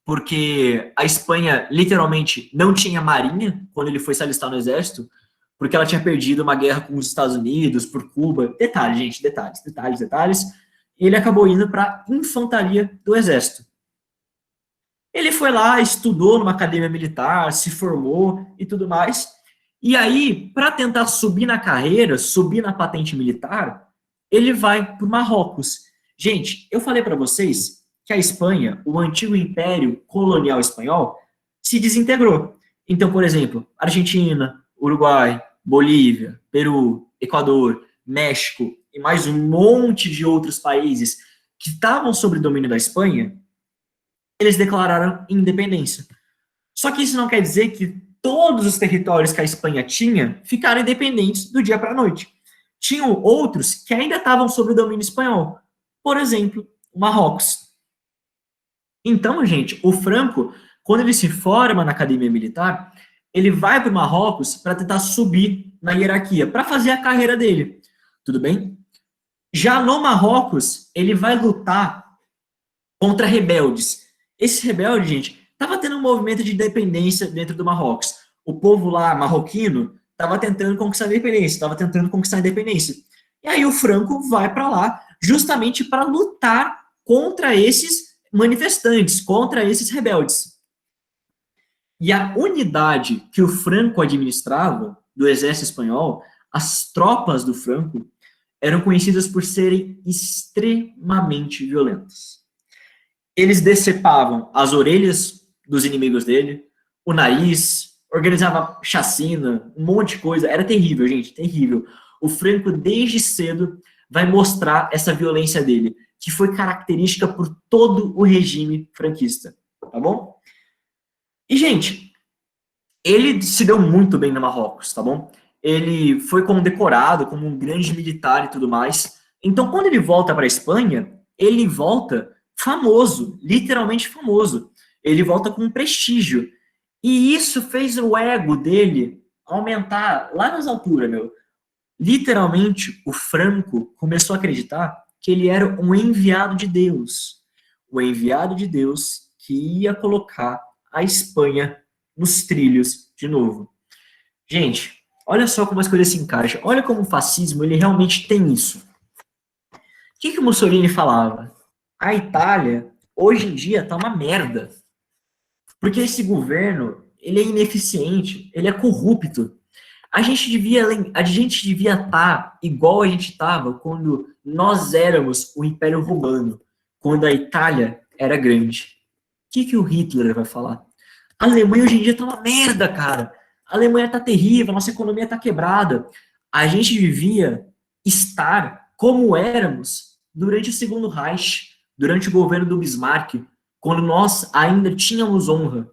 A: porque a Espanha literalmente não tinha marinha quando ele foi se alistar no exército, porque ela tinha perdido uma guerra com os Estados Unidos, por Cuba. Detalhes, gente, detalhes. E ele acabou indo para a infantaria do exército. Ele foi lá, estudou numa academia militar, se formou e tudo mais. E aí, para tentar subir na carreira, subir na patente militar, ele vai para o Marrocos. Gente, eu falei para vocês que a Espanha, o antigo império colonial espanhol, se desintegrou. Então, por exemplo, Argentina, Uruguai, Bolívia, Peru, Equador, México e mais um monte de outros países que estavam sob o domínio da Espanha, eles declararam independência. Só que isso não quer dizer que todos os territórios que a Espanha tinha ficaram independentes do dia para a noite. Tinham outros que ainda estavam sob o domínio espanhol. Por exemplo, o Marrocos. Então, gente, o Franco, quando ele se forma na academia militar, ele vai para o Marrocos para tentar subir na hierarquia, para fazer a carreira dele. Tudo bem? Já no Marrocos, ele vai lutar contra rebeldes. Esse rebelde, gente, estava tendo um movimento de independência dentro do Marrocos. O povo lá, marroquino, estava tentando conquistar a independência, E aí o Franco vai para lá justamente para lutar contra esses manifestantes, contra esses rebeldes. E a unidade que o Franco administrava, do exército espanhol, as tropas do Franco, eram conhecidas por serem extremamente violentas. Eles decepavam as orelhas dos inimigos dele, o nariz, organizava chacina, um monte de coisa. Era terrível, gente, terrível. O Franco, desde cedo, vai mostrar essa violência dele, que foi característica por todo o regime franquista, tá bom? E, gente, ele se deu muito bem no Marrocos, tá bom? Ele foi condecorado como um grande militar e tudo mais. Então, quando ele volta para a Espanha, ele volta famoso, literalmente famoso. Ele volta com prestígio. E isso fez o ego dele aumentar lá nas alturas, meu. Literalmente, o Franco começou a acreditar que ele era um enviado de Deus. O enviado de Deus que ia colocar a Espanha nos trilhos de novo. Gente, olha só como as coisas se encaixam. Olha como o fascismo, ele realmente tem isso. que o Mussolini falava? A Itália, hoje em dia, tá uma merda. Porque esse governo, ele é ineficiente, ele é corrupto. A gente devia estar igual a gente estava quando nós éramos o Império Romano, quando a Itália era grande. O que o Hitler vai falar? A Alemanha hoje em dia tá uma merda, cara. A Alemanha tá terrível, a nossa economia tá quebrada. A gente devia estar como éramos durante o Segundo Reich, durante o governo do Bismarck, quando nós ainda tínhamos honra.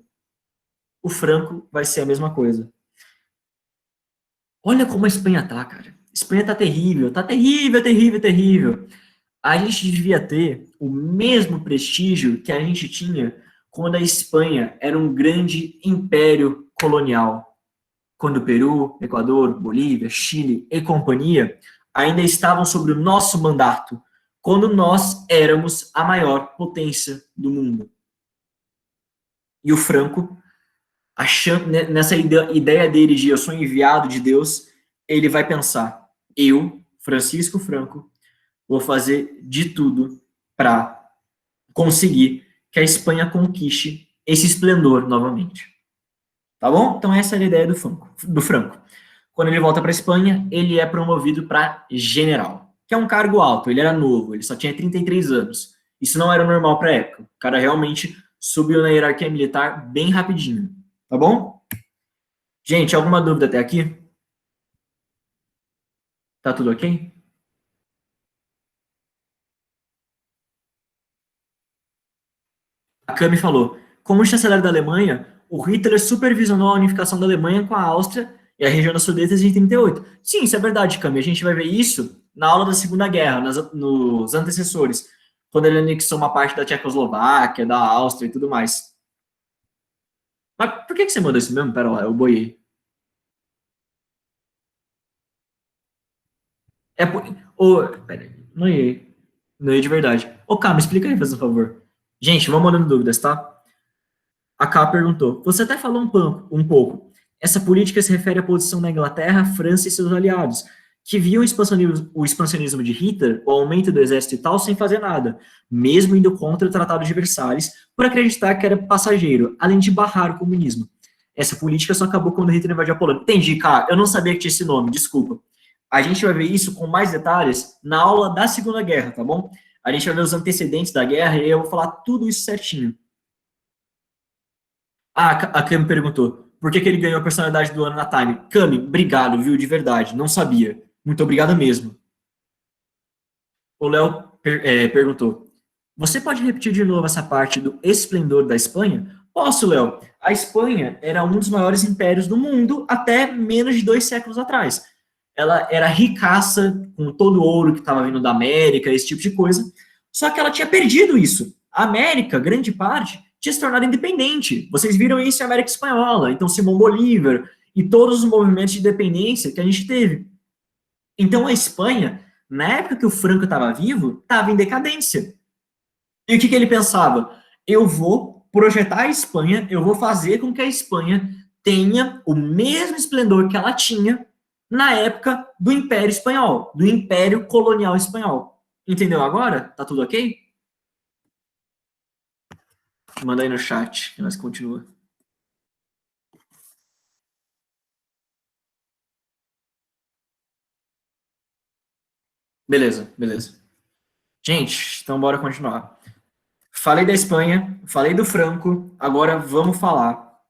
A: O Franco vai ser a mesma coisa. Olha como a Espanha tá, cara. A Espanha tá terrível, terrível, terrível. A gente devia ter o mesmo prestígio que a gente tinha quando a Espanha era um grande império colonial. Quando o Peru, Equador, Bolívia, Chile e companhia ainda estavam sob o nosso mandato, quando nós éramos a maior potência do mundo. E o Franco, achando, nessa ideia dele de eu sou enviado de Deus, ele vai pensar, eu, Francisco Franco, vou fazer de tudo para conseguir que a Espanha conquiste esse esplendor novamente. Tá bom? Então essa era a ideia do Franco. Quando ele volta para a Espanha, ele é promovido para general, que é um cargo alto, ele era novo, ele só tinha 33 anos. Isso não era normal para a época. O cara realmente subiu na hierarquia militar bem rapidinho. Tá bom? Gente, alguma dúvida até aqui? Tá tudo ok? A Cami falou, como chanceler da Alemanha, o Hitler supervisionou a unificação da Alemanha com a Áustria e a região das Sudetas em 38. Sim, isso é verdade, Cami. A gente vai ver isso na aula da Segunda Guerra, nos antecessores, quando ele anexou uma parte da Tchecoslováquia, da Áustria e tudo mais. Mas por que você mandou isso mesmo? Pera lá, eu boiei. É por... Pera aí, não ia. Não ia de verdade. Ô, Cami, explica aí, faz um favor. Gente, vamos mandando dúvidas, tá? A Ká perguntou, você até falou um pouco, essa política se refere à posição da Inglaterra, França e seus aliados, que viam o expansionismo de Hitler, o aumento do exército e tal, sem fazer nada, mesmo indo contra o Tratado de Versalhes, por acreditar que era passageiro, além de barrar o comunismo. Essa política só acabou quando Hitler invadiu a Polônia. Entendi, Ká, eu não sabia que tinha esse nome, desculpa. A gente vai ver isso com mais detalhes na aula da Segunda Guerra, tá bom? A gente vai ver os antecedentes da guerra e eu vou falar tudo isso certinho. Ah, a Cami perguntou, por que ele ganhou a personalidade do ano na Time? Cami, obrigado, viu, de verdade, não sabia. Muito obrigado mesmo. O Léo perguntou, você pode repetir de novo essa parte do esplendor da Espanha? Posso, Léo. A Espanha era um dos maiores impérios do mundo até menos de 2 séculos atrás. Ela era ricaça, com todo o ouro que estava vindo da América, esse tipo de coisa. Só que ela tinha perdido isso. A América, grande parte, tinha se tornado independente. Vocês viram isso em América Espanhola, então Simão Bolívar e todos os movimentos de independência que a gente teve. Então a Espanha, na época que o Franco estava vivo, estava em decadência. E o que ele pensava? Eu vou projetar a Espanha, eu vou fazer com que a Espanha tenha o mesmo esplendor que ela tinha na época do Império Espanhol, do Império Colonial Espanhol. Entendeu agora? Tá tudo ok? Manda aí no chat, que nós continua. Beleza, beleza. Gente, então bora continuar. Falei da Espanha, falei do Franco, agora vamos falar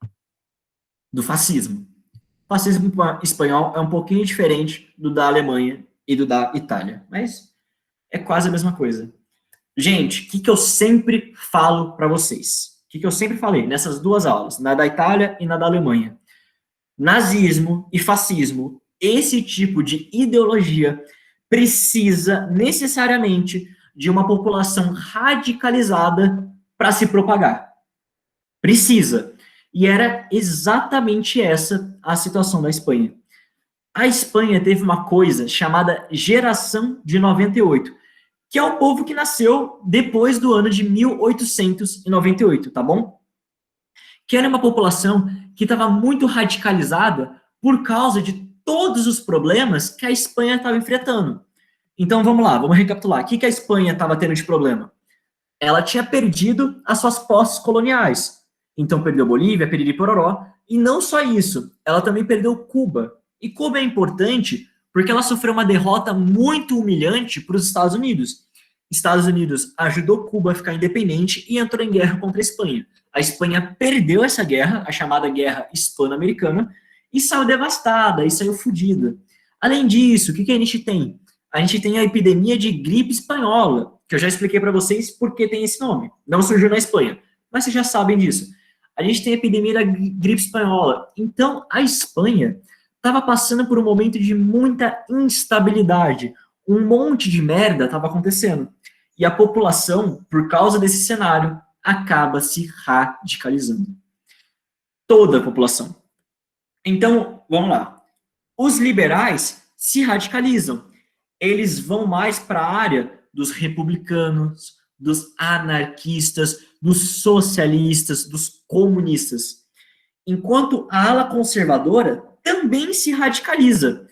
A: do fascismo. O fascismo espanhol é um pouquinho diferente do da Alemanha e do da Itália, mas é quase a mesma coisa. Gente, o que eu sempre falo para vocês? O que eu sempre falei nessas duas aulas, na da Itália e na da Alemanha? Nazismo e fascismo, esse tipo de ideologia precisa necessariamente de uma população radicalizada para se propagar. Precisa. E era exatamente essa a situação da Espanha. A Espanha teve uma coisa chamada Geração de 98, que é o povo que nasceu depois do ano de 1898, tá bom? Que era uma população que estava muito radicalizada por causa de todos os problemas que a Espanha estava enfrentando. Então vamos lá, vamos recapitular. O que a Espanha estava tendo de problema? Ela tinha perdido as suas posses coloniais. Então perdeu Bolívia, Periri e Pororó. E não só isso, ela também perdeu Cuba. E Cuba é importante porque ela sofreu uma derrota muito humilhante para os Estados Unidos. Estados Unidos ajudou Cuba a ficar independente e entrou em guerra contra a Espanha. A Espanha perdeu essa guerra, a chamada Guerra Hispano-Americana, e saiu devastada, e saiu fodida. Além disso, o que a gente tem? A gente tem a epidemia de gripe espanhola, que eu já expliquei para vocês por que tem esse nome. Não surgiu na Espanha, mas vocês já sabem disso. A gente tem a epidemia da gripe espanhola. Então, a Espanha estava passando por um momento de muita instabilidade. Um monte de merda estava acontecendo. E a população, por causa desse cenário, acaba se radicalizando. Toda a população. Então, vamos lá. Os liberais se radicalizam. Eles vão mais para a área dos republicanos, dos anarquistas, dos socialistas, dos comunistas. Enquanto a ala conservadora também se radicaliza.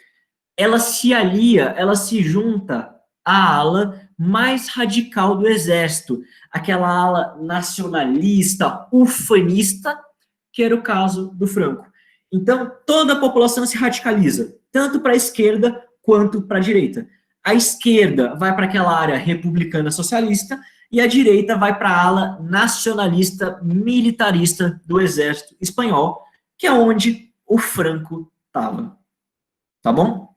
A: Ela se alia, ela se junta à ala mais radical do exército, aquela ala nacionalista, ufanista, que era o caso do Franco. Então, toda a população se radicaliza, tanto para a esquerda quanto para a direita. A esquerda vai para aquela área republicana socialista e a direita vai para a ala nacionalista militarista do exército espanhol, que é onde o Franco estava. Tá bom?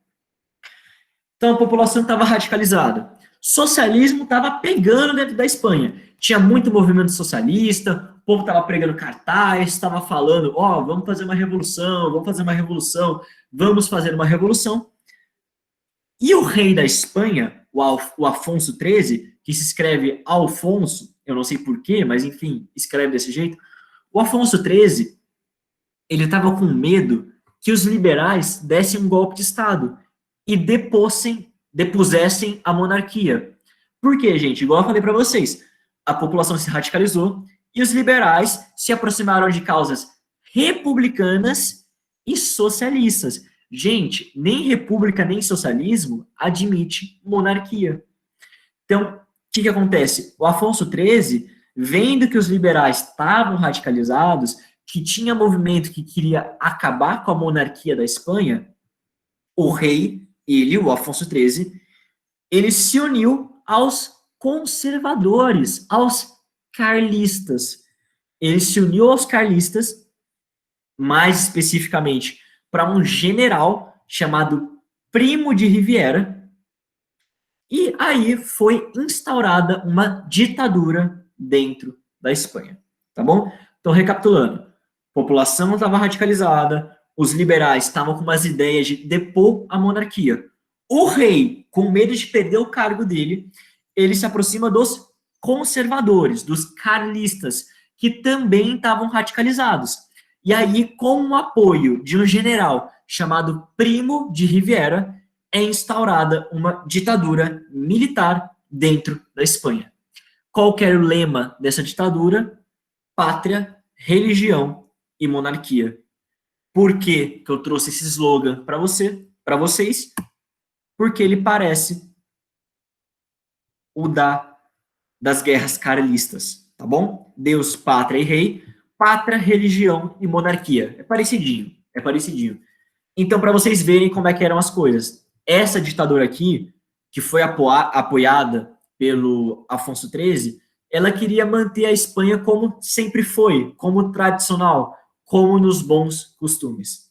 A: Então a população estava radicalizada. Socialismo estava pegando dentro da Espanha. Tinha muito movimento socialista, o povo estava pregando cartaz, estava falando, vamos fazer uma revolução, vamos fazer uma revolução, vamos fazer uma revolução. E o rei da Espanha, o Afonso XIII, que se escreve Alfonso, eu não sei porquê, mas enfim, escreve desse jeito, o Afonso XIII, ele estava com medo que os liberais dessem um golpe de Estado e depusessem a monarquia. Por quê, gente? Igual eu falei para vocês, a população se radicalizou e os liberais se aproximaram de causas republicanas e socialistas. Gente, nem república nem socialismo admite monarquia. Então, o que acontece? O Afonso XIII, vendo que os liberais estavam radicalizados, que tinha movimento que queria acabar com a monarquia da Espanha, o rei, o Afonso XIII, ele se uniu aos conservadores, aos carlistas. Ele se uniu aos carlistas, mais especificamente para um general chamado Primo de Rivera, e aí foi instaurada uma ditadura dentro da Espanha, tá bom? Então, recapitulando, a população estava radicalizada, os liberais estavam com umas ideias de depor a monarquia. O rei, com medo de perder o cargo dele, ele se aproxima dos conservadores, dos carlistas, que também estavam radicalizados. E aí, com o apoio de um general chamado Primo de Rivera, é instaurada uma ditadura militar dentro da Espanha. Qual que era o lema dessa ditadura? Pátria, religião e monarquia. Por que eu trouxe esse slogan para vocês? Porque ele parece o das guerras carlistas, tá bom? Deus, pátria e rei, pátria, religião e monarquia. É parecidinho, é parecidinho. Então, para vocês verem como é que eram as coisas, essa ditadura aqui, que foi apoiada pelo Afonso XIII, ela queria manter a Espanha como sempre foi, como tradicional, como nos bons costumes.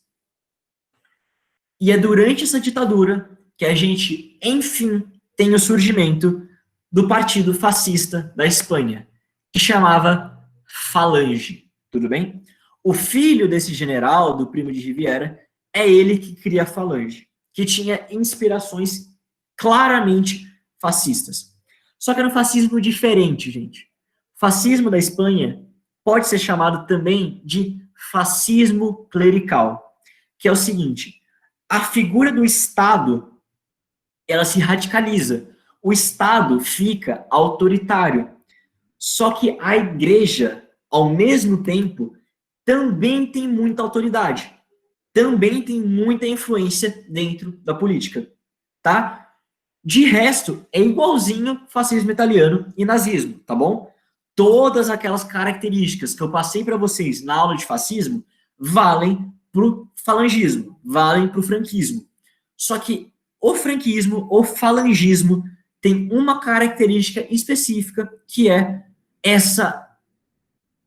A: E é durante essa ditadura que a gente, enfim, tem o surgimento do partido fascista da Espanha, que chamava Falange, tudo bem? O filho desse general, do Primo de Rivera, é ele que cria a Falange, que tinha inspirações claramente fascistas. Só que era um fascismo diferente, gente. O fascismo da Espanha pode ser chamado também de fascismo clerical, que é o seguinte: a figura do Estado, ela se radicaliza. O Estado fica autoritário. Só que a igreja, ao mesmo tempo, também tem muita autoridade. Também tem muita influência dentro da política, tá? De resto, é igualzinho fascismo italiano e nazismo, tá bom? Todas aquelas características que eu passei para vocês na aula de fascismo valem para o falangismo, valem para o franquismo. Só que o franquismo, o falangismo, tem uma característica específica, que é essa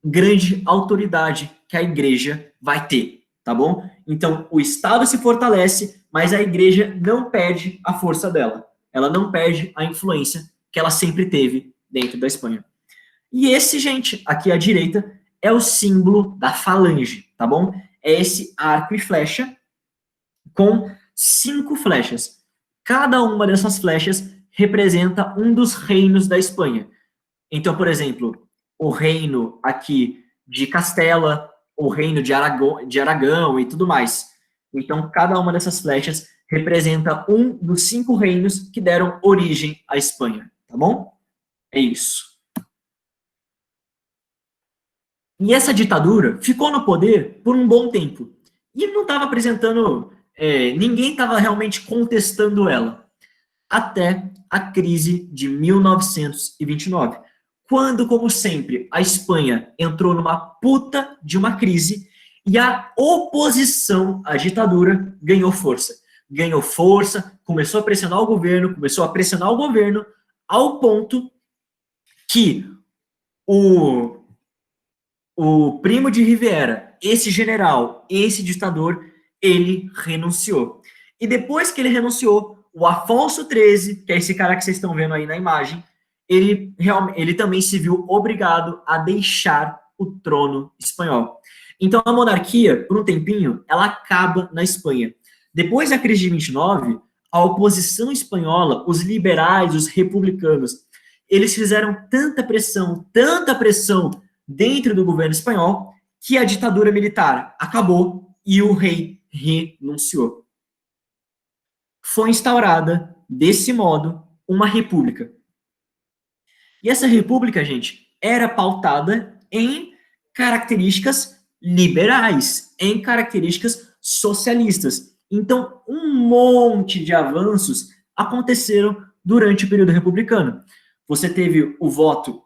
A: grande autoridade que a igreja vai ter, tá bom? Então, o Estado se fortalece, mas a igreja não perde a força dela. Ela não perde a influência que ela sempre teve dentro da Espanha. E esse, gente, aqui à direita, é o símbolo da falange, tá bom? É esse arco e flecha com 5 flechas. Cada uma dessas flechas representa um dos reinos da Espanha. Então, por exemplo, o reino aqui de Castela, o reino de Aragão e tudo mais. Então, cada uma dessas flechas representa um dos 5 reinos que deram origem à Espanha, tá bom? É isso. E essa ditadura ficou no poder por um bom tempo. E não estava apresentando, ninguém estava realmente contestando ela. Até a crise de 1929. Quando, como sempre, a Espanha entrou numa puta de uma crise e a oposição à ditadura ganhou força. Ganhou força, começou a pressionar o governo, ao ponto que o Primo de Rivera, esse general, esse ditador, ele renunciou. E depois que ele renunciou, o Afonso XIII, que é esse cara que vocês estão vendo aí na imagem, ele também se viu obrigado a deixar o trono espanhol. Então a monarquia, por um tempinho, ela acaba na Espanha. Depois da crise de 29, a oposição espanhola, os liberais, os republicanos, eles fizeram tanta pressão dentro do governo espanhol, que a ditadura militar acabou e o rei renunciou. Foi instaurada, desse modo, uma república. E essa república, gente, era pautada em características liberais, em características socialistas. Então, um monte de avanços aconteceram durante o período republicano. Você teve o voto,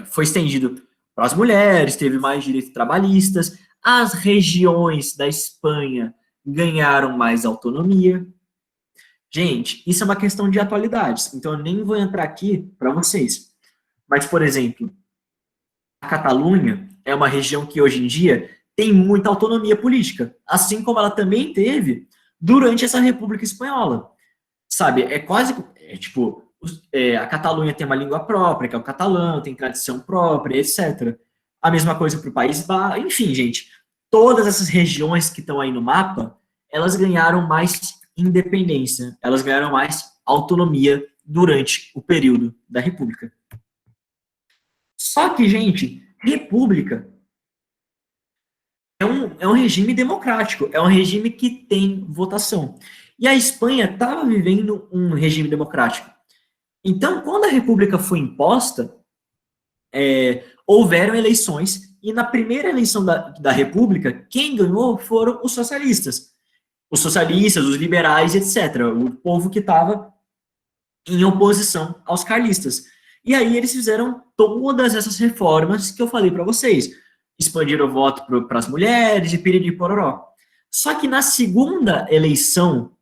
A: foi estendido para as mulheres, teve mais direitos trabalhistas, as regiões da Espanha ganharam mais autonomia. Gente, isso é uma questão de atualidades, então eu nem vou entrar aqui para vocês. Mas, por exemplo, a Catalunha é uma região que hoje em dia tem muita autonomia política, assim como ela também teve durante essa República Espanhola. Sabe, a Catalunha tem uma língua própria, que é o catalão, tem tradição própria, etc. A mesma coisa para o País Basco, enfim, gente, todas essas regiões que estão aí no mapa, elas ganharam mais independência, elas ganharam mais autonomia durante o período da República. Só que, gente, República é um regime democrático, é um regime que tem votação. E a Espanha estava vivendo um regime democrático. Então, quando a República foi imposta, houveram eleições, e na primeira eleição da República, quem ganhou foram os socialistas. Os socialistas, os liberais, etc. O povo que estava em oposição aos carlistas. E aí eles fizeram todas essas reformas que eu falei para vocês. Expandiram o voto para as mulheres e piriri pororó. Só que na segunda eleição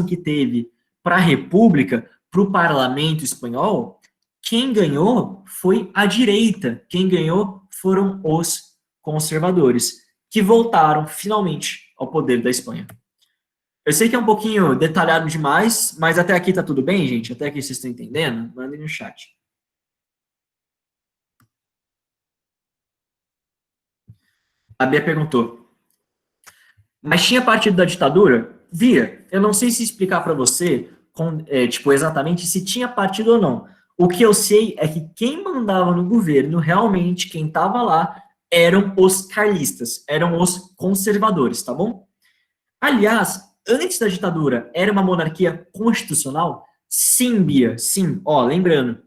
A: que teve para a República, para o parlamento espanhol, quem ganhou foi a direita. Quem ganhou foram os conservadores, que voltaram finalmente ao poder da Espanha. Eu sei que é um pouquinho detalhado demais, mas até aqui tá tudo bem, gente? Até aqui vocês estão entendendo? Mandem no chat. A Bia perguntou, mas tinha partido da ditadura? Via, eu não sei se explicar para você, exatamente se tinha partido ou não. O que eu sei é que quem mandava no governo, realmente, quem estava lá, eram os carlistas, eram os conservadores, tá bom? Aliás, antes da ditadura, era uma monarquia constitucional? Sim, Bia, sim. Ó, lembrando,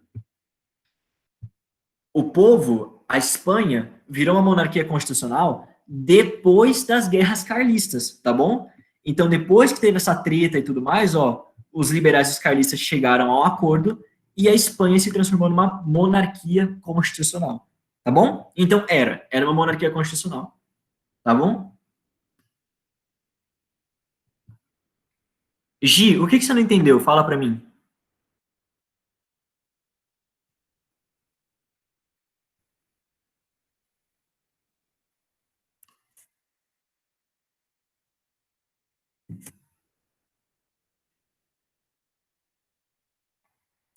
A: o povo, a Espanha, virou uma monarquia constitucional depois das guerras carlistas, tá bom? Então, depois que teve essa treta e tudo mais, ó, os liberais e os carlistas chegaram ao acordo e a Espanha se transformou numa monarquia constitucional, tá bom? Então, era uma monarquia constitucional, tá bom? Gi, o que você não entendeu? Fala pra mim.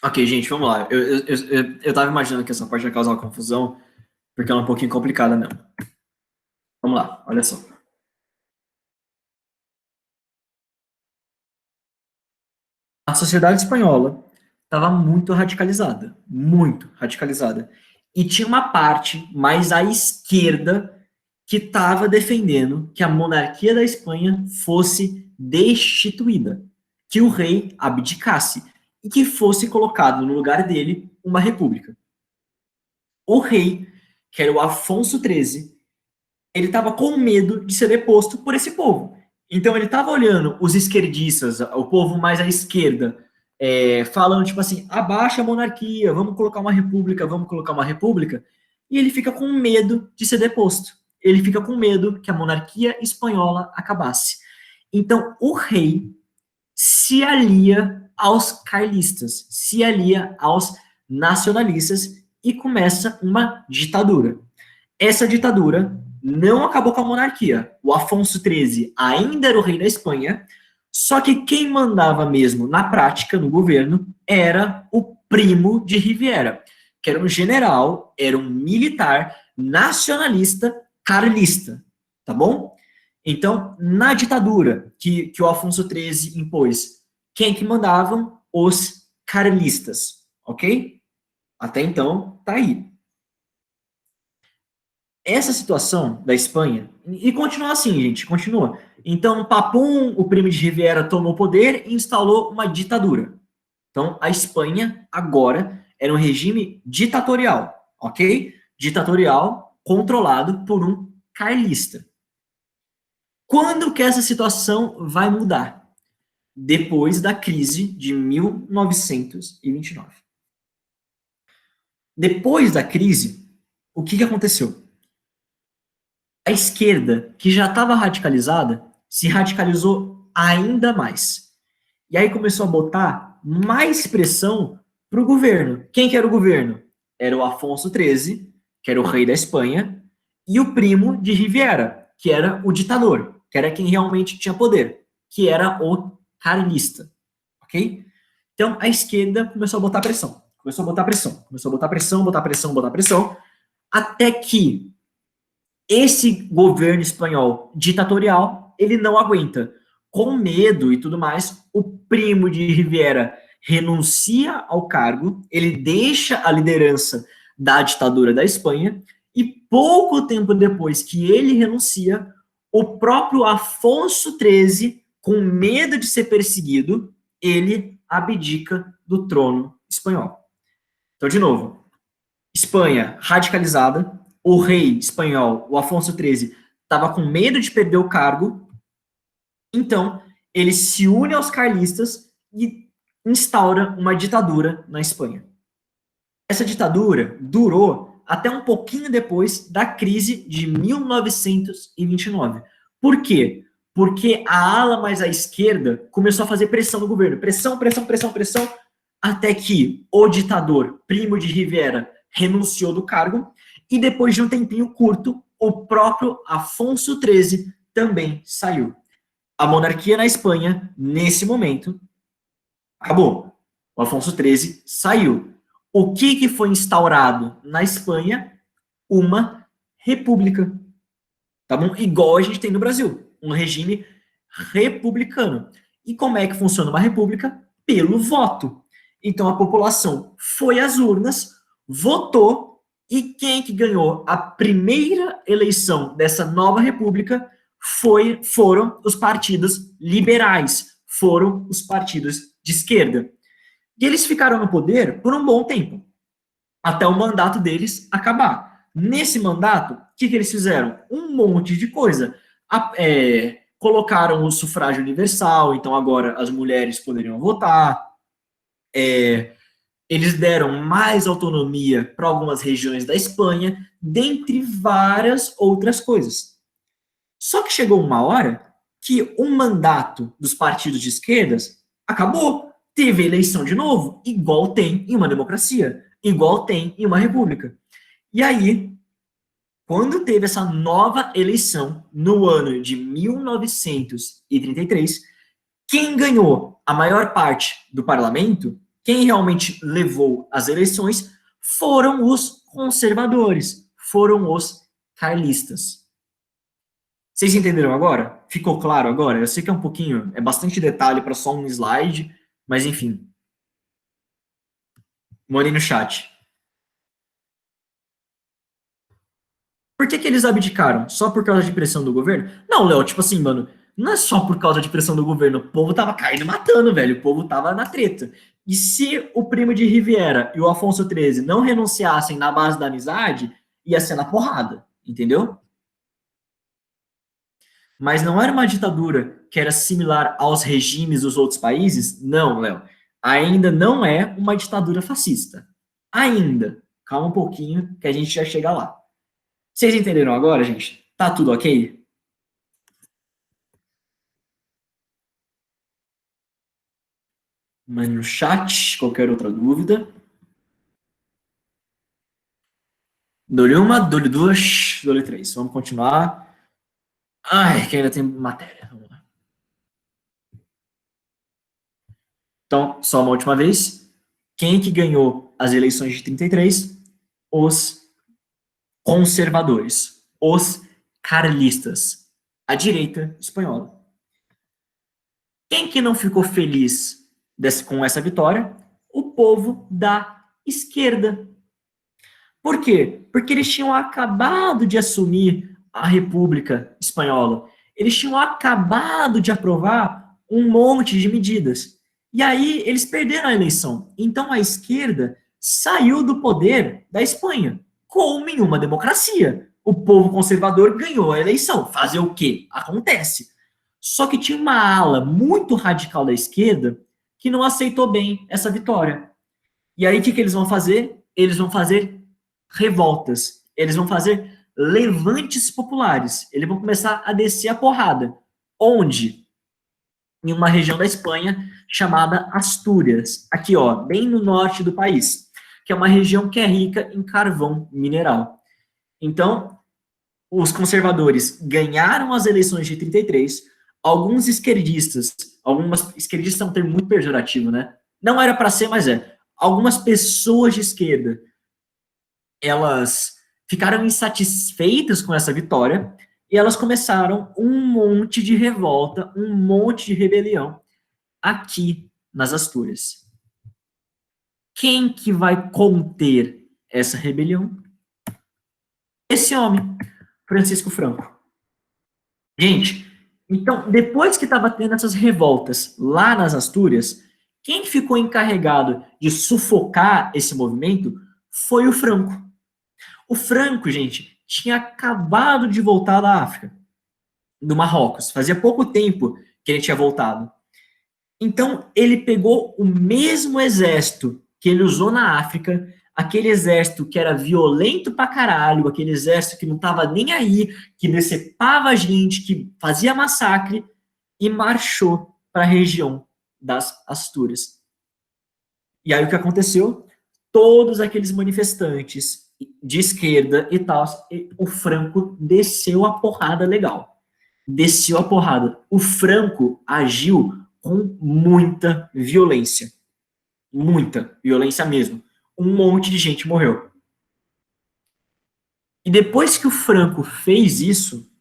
A: Ok, gente, vamos lá. Eu tava imaginando que essa parte ia causar uma confusão, porque ela é um pouquinho complicada mesmo. Vamos lá, olha só. A sociedade espanhola estava muito radicalizada, muito radicalizada. E tinha uma parte mais à esquerda que estava defendendo que a monarquia da Espanha fosse destituída, que o rei abdicasse e que fosse colocado no lugar dele uma república. O rei, que era o Afonso XIII, ele estava com medo de ser deposto por esse povo. Então ele estava olhando os esquerdistas, o povo mais à esquerda, falando tipo assim, abaixa a monarquia, vamos colocar uma república, vamos colocar uma república, e ele fica com medo de ser deposto. Ele fica com medo que a monarquia espanhola acabasse. Então o rei se alia aos carlistas, se alia aos nacionalistas e começa uma ditadura. Essa ditadura não acabou com a monarquia. O Afonso XIII ainda era o rei da Espanha, só que quem mandava mesmo na prática, no governo, era o Primo de Rivera, que era um general, era um militar nacionalista carlista, tá bom? Então, na ditadura que o Afonso XIII impôs, quem que mandavam? Os carlistas, ok? Até então, tá aí. Essa situação da Espanha, e continua assim, gente, continua. Então, Papum, o Primo de Rivera, tomou o poder e instalou uma ditadura. Então, a Espanha agora era um regime ditatorial, ok? Ditatorial controlado por um carlista. Quando que essa situação vai mudar? Depois da crise de 1929. Depois da crise, o que aconteceu? A esquerda, que já estava radicalizada, se radicalizou ainda mais. E aí começou a botar mais pressão para o governo. Quem que era o governo? Era o Afonso XIII, que era o rei da Espanha, e o Primo de Rivera, que era o ditador, que era quem realmente tinha poder, que era o carlista. Ok? Então a esquerda começou a botar pressão. Começou a botar pressão. Começou a botar pressão, botar pressão, botar pressão, até que esse governo espanhol ditatorial, ele não aguenta. Com medo e tudo mais, o Primo de Rivera renuncia ao cargo, ele deixa a liderança da ditadura da Espanha, e pouco tempo depois que ele renuncia, o próprio Afonso XIII, com medo de ser perseguido, ele abdica do trono espanhol. Então, de novo, Espanha radicalizada, o rei espanhol, o Afonso XIII, estava com medo de perder o cargo, então ele se une aos carlistas e instaura uma ditadura na Espanha. Essa ditadura durou até um pouquinho depois da crise de 1929. Por quê? Porque a ala mais à esquerda começou a fazer pressão no governo. Pressão, pressão, pressão, pressão, até que o ditador Primo de Rivera renunciou do cargo e depois de um tempinho curto, o próprio Afonso XIII também saiu. A monarquia na Espanha, nesse momento, acabou. O Afonso XIII saiu. O que foi instaurado na Espanha? Uma república. Tá bom? Igual a gente tem no Brasil. Um regime republicano. E como é que funciona uma república? Pelo voto. Então a população foi às urnas, votou, e quem que ganhou a primeira eleição dessa nova república foram os partidos liberais, foram os partidos de esquerda. E eles ficaram no poder por um bom tempo, até o mandato deles acabar. Nesse mandato, o que eles fizeram? Um monte de coisa. colocaram o sufrágio universal, então agora as mulheres poderiam votar, eles deram mais autonomia para algumas regiões da Espanha, dentre várias outras coisas. Só que chegou uma hora que um mandato dos partidos de esquerdas acabou. Teve eleição de novo, igual tem em uma democracia, igual tem em uma república. E aí, quando teve essa nova eleição, no ano de 1933, quem ganhou a maior parte do parlamento, quem realmente levou as eleições, foram os conservadores, foram os carlistas. Vocês entenderam agora? Ficou claro agora? Eu sei que é um pouquinho, é bastante detalhe para só um slide, mas enfim. Mandem no chat. Por que eles abdicaram? Só por causa de pressão do governo? Não, Léo, tipo assim, mano, não é só por causa de pressão do governo. O povo tava caindo e matando, velho. O povo tava na treta. E se o Primo de Riviera e o Afonso XIII não renunciassem na base da amizade, ia ser na porrada, entendeu? Mas não era uma ditadura que era similar aos regimes dos outros países? Não, Léo. Ainda não é uma ditadura fascista. Ainda. Calma um pouquinho que a gente já chega lá. Vocês entenderam agora, gente? Tá tudo ok? Mande no chat qualquer outra dúvida. Dou-lhe uma, dou-lhe duas, dou-lhe três. Vamos continuar. Ai, que ainda tem matéria. Vamos lá. Então, só uma última vez. Quem que ganhou as eleições de 33? Os conservadores. Os carlistas. A direita espanhola. Quem que não ficou feliz com essa vitória? O povo da esquerda. Por quê? Porque eles tinham acabado de assumir a República Espanhola. Eles tinham acabado de aprovar um monte de medidas. E aí eles perderam a eleição. Então a esquerda saiu do poder da Espanha, como em uma democracia. O povo conservador ganhou a eleição. Fazer o quê? Acontece. Só que tinha uma ala muito radical da esquerda que não aceitou bem essa vitória. E aí o que eles vão fazer? Eles vão fazer revoltas. Eles vão fazer levantes populares. Eles vão começar a descer a porrada. Onde? Em uma região da Espanha chamada Astúrias. Aqui, ó, bem no norte do país. Que é uma região que é rica em carvão mineral. Então, os conservadores ganharam as eleições de 33. Alguns esquerdistas é um termo muito pejorativo, né? Não era para ser, mas é. Algumas pessoas de esquerda, elas ficaram insatisfeitas com essa vitória e elas começaram um monte de revolta, um monte de rebelião aqui nas Astúrias. Quem que vai conter essa rebelião? Esse homem, Francisco Franco. Gente, então, depois que estava tendo essas revoltas lá nas Astúrias, quem ficou encarregado de sufocar esse movimento foi o Franco. O Franco, gente, tinha acabado de voltar da África, do Marrocos. Fazia pouco tempo que ele tinha voltado. Então, ele pegou o mesmo exército que ele usou na África, aquele exército que era violento pra caralho, aquele exército que não tava nem aí, que decepava a gente, que fazia massacre, e marchou para a região das Astúrias. E aí o que aconteceu? Todos aqueles manifestantes de esquerda e tal, o Franco desceu a porrada legal. Desceu a porrada. O Franco agiu com muita violência. Muita violência mesmo. Um monte de gente morreu. E depois que o Franco fez isso,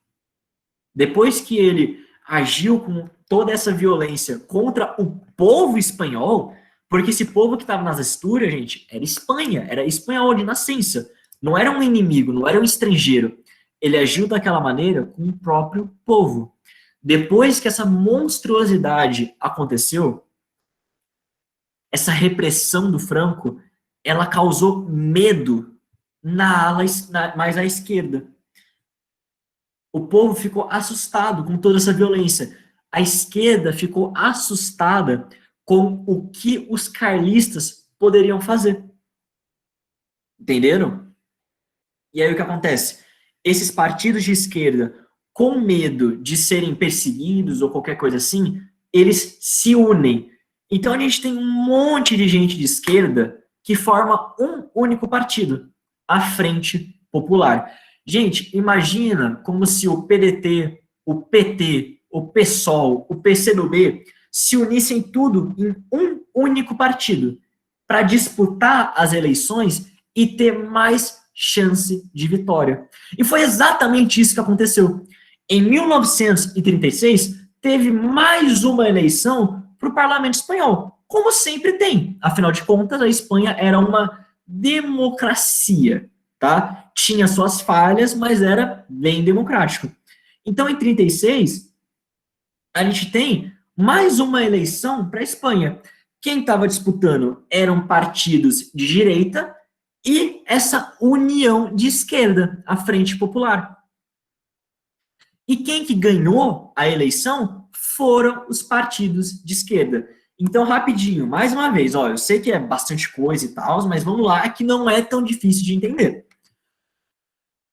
A: depois que ele agiu com toda essa violência contra o povo espanhol, porque esse povo que estava nas Astúrias, gente, era Espanha, era espanhol de nascença, não era um inimigo, não era um estrangeiro. Ele agiu daquela maneira com o próprio povo. Depois que essa monstruosidade aconteceu, essa repressão do Franco, ela causou medo na ala mais à esquerda. O povo ficou assustado com toda essa violência. A esquerda ficou assustada com o que os carlistas poderiam fazer. Entenderam? E aí o que acontece? Esses partidos de esquerda, com medo de serem perseguidos ou qualquer coisa assim, eles se unem. Então a gente tem um monte de gente de esquerda que forma um único partido, a Frente Popular. Gente, imagina como se o PDT, o PT, o PSOL, o PCdoB se unissem tudo em um único partido para disputar as eleições e ter mais chance de vitória. E foi exatamente isso que aconteceu. Em 1936, teve mais uma eleição para o Parlamento Espanhol, como sempre tem. Afinal de contas, a Espanha era uma democracia, tá? Tinha suas falhas, mas era bem democrático. Então, em 36, a gente tem mais uma eleição para a Espanha. Quem estava disputando eram partidos de direita e essa união de esquerda, a Frente Popular. E quem que ganhou a eleição foram os partidos de esquerda. Então, rapidinho, mais uma vez, ó, eu sei que é bastante coisa e tal, mas vamos lá, que não é tão difícil de entender.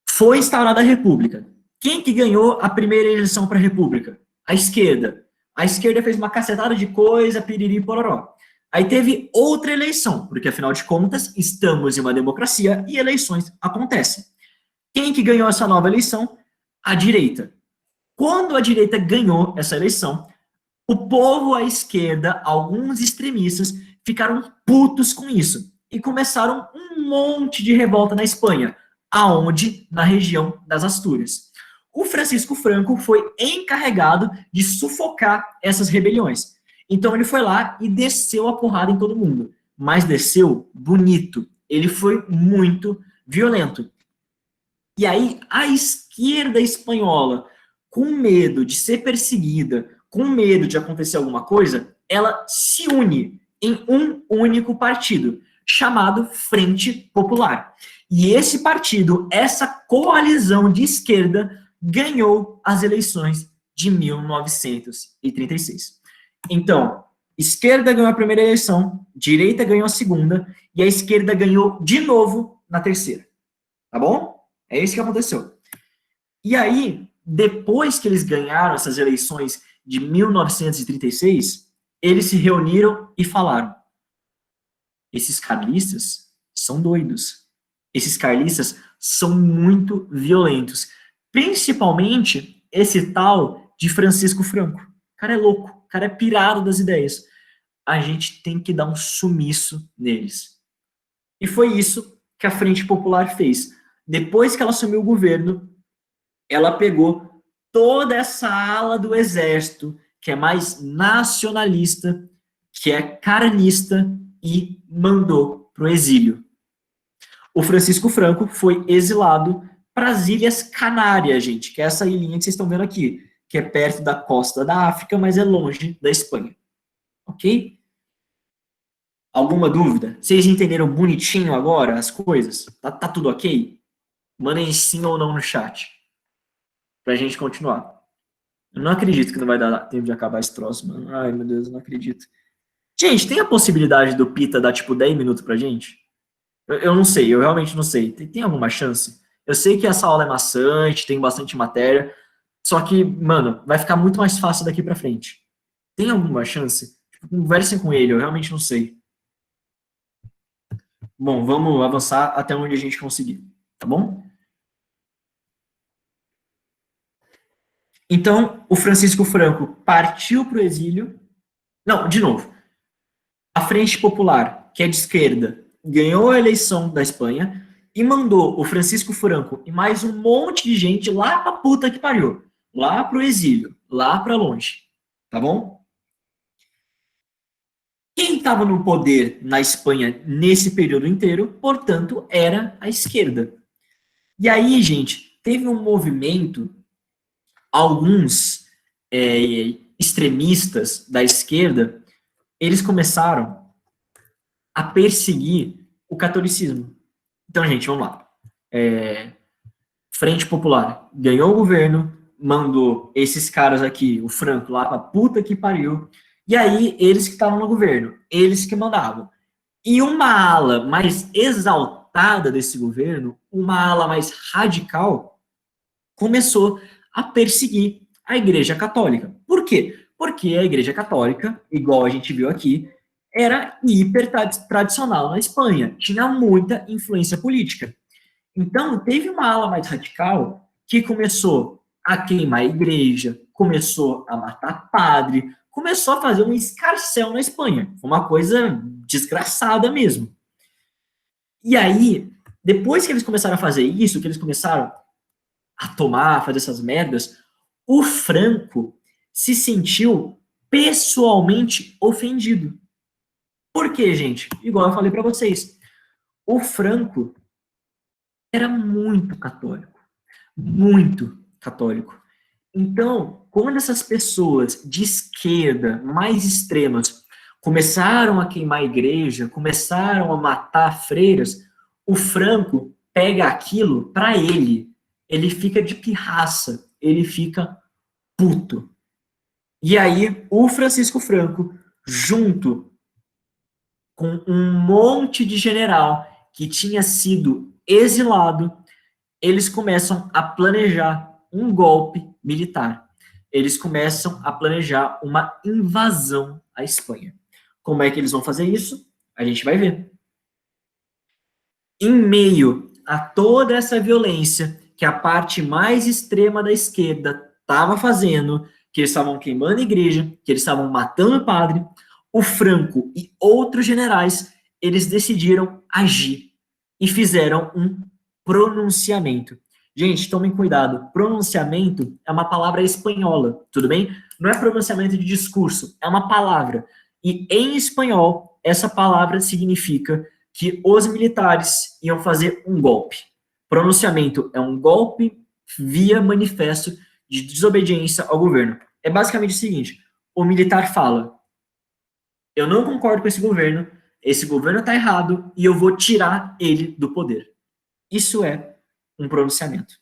A: Foi instaurada a República. Quem que ganhou a primeira eleição para a República? A esquerda. A esquerda fez uma cacetada de coisa, piriri, pororó. Aí teve outra eleição, porque afinal de contas, estamos em uma democracia e eleições acontecem. Quem que ganhou essa nova eleição? A direita. Quando a direita ganhou essa eleição, o povo à esquerda, alguns extremistas, ficaram putos com isso e começaram um monte de revolta na Espanha, aonde? Na região das Astúrias. O Francisco Franco foi encarregado de sufocar essas rebeliões. Então ele foi lá e desceu a porrada em todo mundo, mas desceu bonito. Ele foi muito violento. E aí a esquerda espanhola, com medo de ser perseguida, com medo de acontecer alguma coisa, ela se une em um único partido, chamado Frente Popular. E esse partido, essa coalizão de esquerda, ganhou as eleições de 1936. Então, esquerda ganhou a primeira eleição, direita ganhou a segunda, e a esquerda ganhou de novo na terceira. Tá bom? É isso que aconteceu. E aí, depois que eles ganharam essas eleições de 1936, eles se reuniram e falaram: esses carlistas são doidos. Esses carlistas são muito violentos. Principalmente esse tal de Francisco Franco. O cara é louco, o cara é pirado das ideias. A gente tem que dar um sumiço neles. E foi isso que a Frente Popular fez. Depois que ela assumiu o governo, ela pegou toda essa ala do exército, que é mais nacionalista, que é carnista, e mandou para o exílio. O Francisco Franco foi exilado para as Ilhas Canárias, gente, que é essa ilhinha que vocês estão vendo aqui, que é perto da costa da África, mas é longe da Espanha. Ok? Alguma dúvida? Vocês entenderam bonitinho agora as coisas? Tá tudo ok? Mandem sim ou não no chat, pra gente continuar. Eu não acredito que não vai dar tempo de acabar esse troço, mano. Ai, meu Deus, eu não acredito. Gente, tem a possibilidade do Pita dar, tipo, 10 minutos pra gente? Eu não sei, eu realmente não sei. Tem alguma chance? Eu sei que essa aula é maçante, tem bastante matéria, só que, mano, vai ficar muito mais fácil daqui pra frente. Tem alguma chance? Tipo, conversem com ele, eu realmente não sei. Bom, vamos avançar até onde a gente conseguir, tá bom? Então, o Francisco Franco partiu para o exílio. Não, de novo. A Frente Popular, que é de esquerda, ganhou a eleição da Espanha e mandou o Francisco Franco e mais um monte de gente lá pra puta que pariu. Lá pro exílio, lá para longe. Tá bom? Quem estava no poder na Espanha nesse período inteiro, portanto, era a esquerda. E aí, gente, teve um movimento, alguns extremistas da esquerda, eles começaram a perseguir o catolicismo. Então, gente, vamos lá. Frente Popular ganhou o governo, mandou esses caras aqui, o Franco, lá pra puta que pariu, e aí eles que estavam no governo, eles que mandavam. E uma ala mais exaltada desse governo, uma ala mais radical, começou a perseguir a Igreja Católica. Por quê? Porque a Igreja Católica, igual a gente viu aqui, era hiper tradicional na Espanha, tinha muita influência política. Então, teve uma ala mais radical que começou a queimar a igreja, começou a matar padre, começou a fazer um escarcéu na Espanha. Foi uma coisa desgraçada mesmo. E aí, depois que eles começaram a fazer isso, que eles começaram a tomar, a fazer essas merdas, o Franco se sentiu pessoalmente ofendido. Por quê, gente? Igual eu falei para vocês, o Franco era muito católico. Muito católico. Então, quando essas pessoas de esquerda, mais extremas, começaram a queimar a igreja, começaram a matar freiras, o Franco pega aquilo para ele. Ele fica de pirraça, ele fica puto. E aí, o Francisco Franco, junto com um monte de general que tinha sido exilado, eles começam a planejar um golpe militar. Eles começam a planejar uma invasão à Espanha. Como é que eles vão fazer isso? A gente vai ver. Em meio a toda essa violência que a parte mais extrema da esquerda estava fazendo, que eles estavam queimando a igreja, que eles estavam matando o padre, o Franco e outros generais, eles decidiram agir e fizeram um pronunciamento. Gente, tomem cuidado. Pronunciamento é uma palavra espanhola, tudo bem? Não é pronunciamento de discurso, é uma palavra. E em espanhol, essa palavra significa que os militares iam fazer um golpe. Pronunciamento é um golpe via manifesto de desobediência ao governo. É basicamente o seguinte: o militar fala, eu não concordo com esse governo está errado e eu vou tirar ele do poder. Isso é um pronunciamento.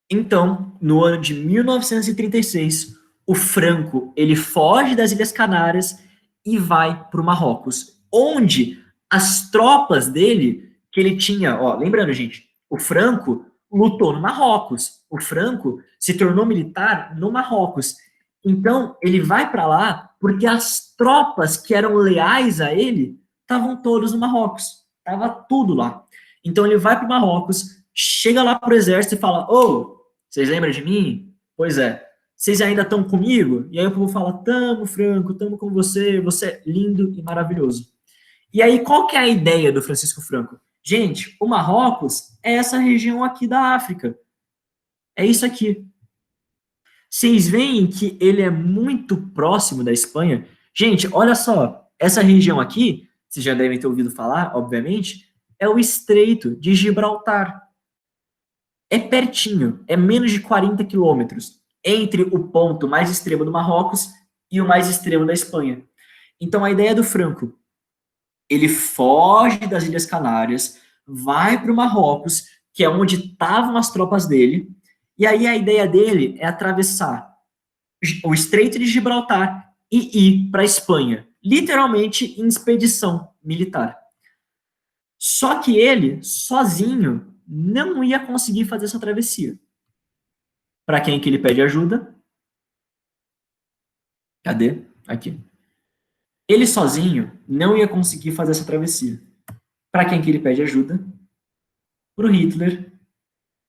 A: Então, no ano de 1936, o Franco, ele foge das Ilhas Canárias e vai para o Marrocos, onde as tropas dele, que ele tinha, ó, lembrando, gente, o Franco lutou no Marrocos, o Franco se tornou militar no Marrocos. Então, ele vai para lá porque as tropas que eram leais a ele estavam todos no Marrocos, estava tudo lá. Então, ele vai para o Marrocos, chega lá pro exército e fala, ô, vocês lembram de mim? Pois é. Vocês ainda estão comigo? E aí o povo fala, tamo, Franco, tamo com você é lindo e maravilhoso. E aí, qual que é a ideia do Francisco Franco? Gente, o Marrocos é essa região aqui da África. É isso aqui. Vocês veem que ele é muito próximo da Espanha? Gente, olha só, essa região aqui, vocês já devem ter ouvido falar, obviamente, é o Estreito de Gibraltar. É pertinho, é menos de 40 quilômetros entre o ponto mais extremo do Marrocos e o mais extremo da Espanha. Então, a ideia do Franco, ele foge das Ilhas Canárias, vai para o Marrocos, que é onde estavam as tropas dele, e aí a ideia dele é atravessar o Estreito de Gibraltar e ir para a Espanha, literalmente em expedição militar. Só que ele, sozinho, não ia conseguir fazer essa travessia. Para quem que ele pede ajuda? Cadê? Aqui. Ele sozinho não ia conseguir fazer essa travessia. Para quem que ele pede ajuda? Para o Hitler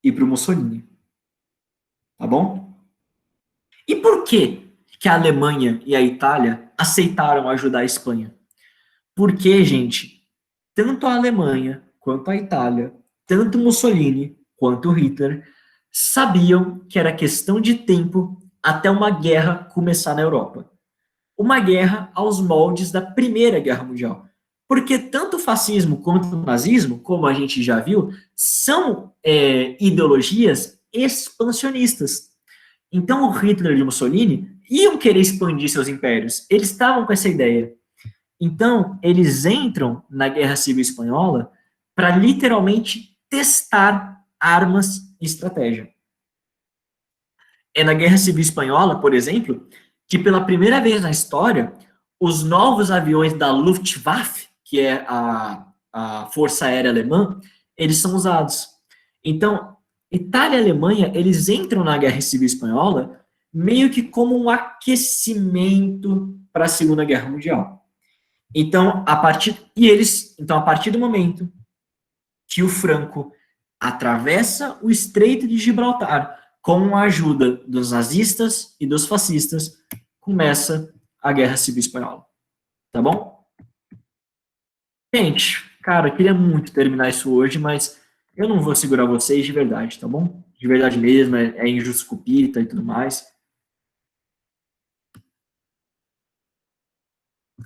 A: e para o Mussolini. Tá bom? E por que que a Alemanha e a Itália aceitaram ajudar a Espanha? Porque, gente, tanto a Alemanha quanto a Itália, tanto Mussolini quanto Hitler, sabiam que era questão de tempo até uma guerra começar na Europa. Uma guerra aos moldes da Primeira Guerra Mundial. Porque tanto o fascismo quanto o nazismo, como a gente já viu, são ideologias expansionistas. Então o Hitler e o Mussolini iam querer expandir seus impérios. Eles estavam com essa ideia. Então, eles entram na Guerra Civil Espanhola para literalmente testar armas e estratégia. É na Guerra Civil Espanhola, por exemplo, que pela primeira vez na história, os novos aviões da Luftwaffe, que é a Força Aérea Alemã, eles são usados. Então, Itália e Alemanha, eles entram na Guerra Civil Espanhola meio que como um aquecimento para a Segunda Guerra Mundial. Então, a partir do momento que o Franco atravessa o Estreito de Gibraltar com a ajuda dos nazistas e dos fascistas, começa a Guerra Civil Espanhola. Tá bom? Gente, cara, eu queria muito terminar isso hoje, mas eu não vou segurar vocês de verdade, tá bom? De verdade mesmo, é injusto cupita e tudo mais.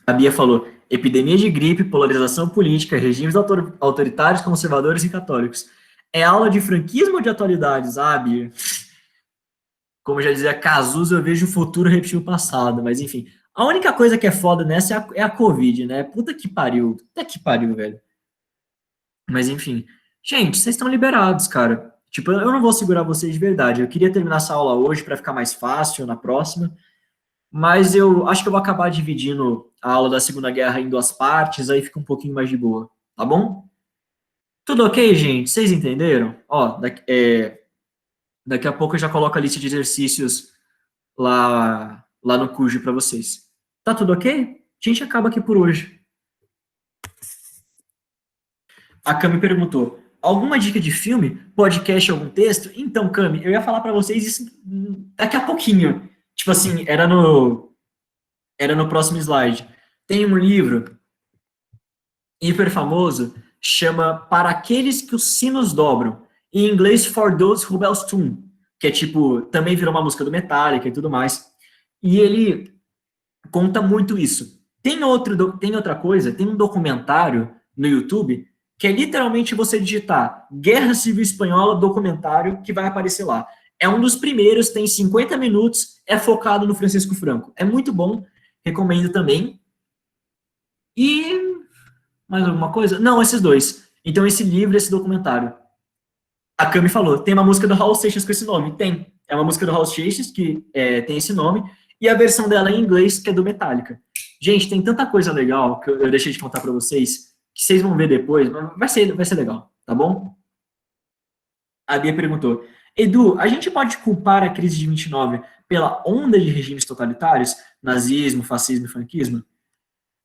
A: A Bia falou, epidemia de gripe, polarização política, regimes autoritários, conservadores e católicos. É aula de franquismo ou de atualidades, Bia? Como já dizia Cazuza, eu vejo o futuro repetir o passado, mas enfim. A única coisa que é foda nessa é a Covid, né? Puta que pariu, velho. Mas enfim. Gente, vocês estão liberados, cara. Tipo, eu não vou segurar vocês de verdade. Eu queria terminar essa aula hoje para ficar mais fácil na próxima. Mas eu acho que eu vou acabar dividindo a aula da Segunda Guerra em duas partes, aí fica um pouquinho mais de boa, tá bom? Tudo ok, gente? Vocês entenderam? Ó, daqui a pouco eu já coloco a lista de exercícios lá no Cujo para vocês. Tá tudo ok? A gente acaba aqui por hoje. A Cami perguntou, alguma dica de filme, podcast, algum texto? Então, Cami, eu ia falar para vocês isso daqui a pouquinho. Tipo assim, era no próximo slide. Tem um livro hiper famoso, chama Para Aqueles que os Sinos Dobram. Em inglês, For Those Who Bells Tune, que é tipo, também virou uma música do Metallica e tudo mais. E ele conta muito isso. Tem outra coisa, tem um documentário no YouTube que é literalmente você digitar Guerra Civil Espanhola documentário que vai aparecer lá. É um dos primeiros, tem 50 minutos, é focado no Francisco Franco. É muito bom, recomendo também. E mais alguma coisa? Não, esses dois. Então esse livro, esse documentário. A Cami falou, tem uma música do Raul Seixas com esse nome? Tem. É uma música do Raul Seixas que tem esse nome, e a versão dela é em inglês, que é do Metallica. Gente, tem tanta coisa legal que eu deixei de contar para vocês, que vocês vão ver depois, mas vai ser legal, tá bom? A Bia perguntou, Edu, a gente pode culpar a crise de 29 pela onda de regimes totalitários, nazismo, fascismo e franquismo?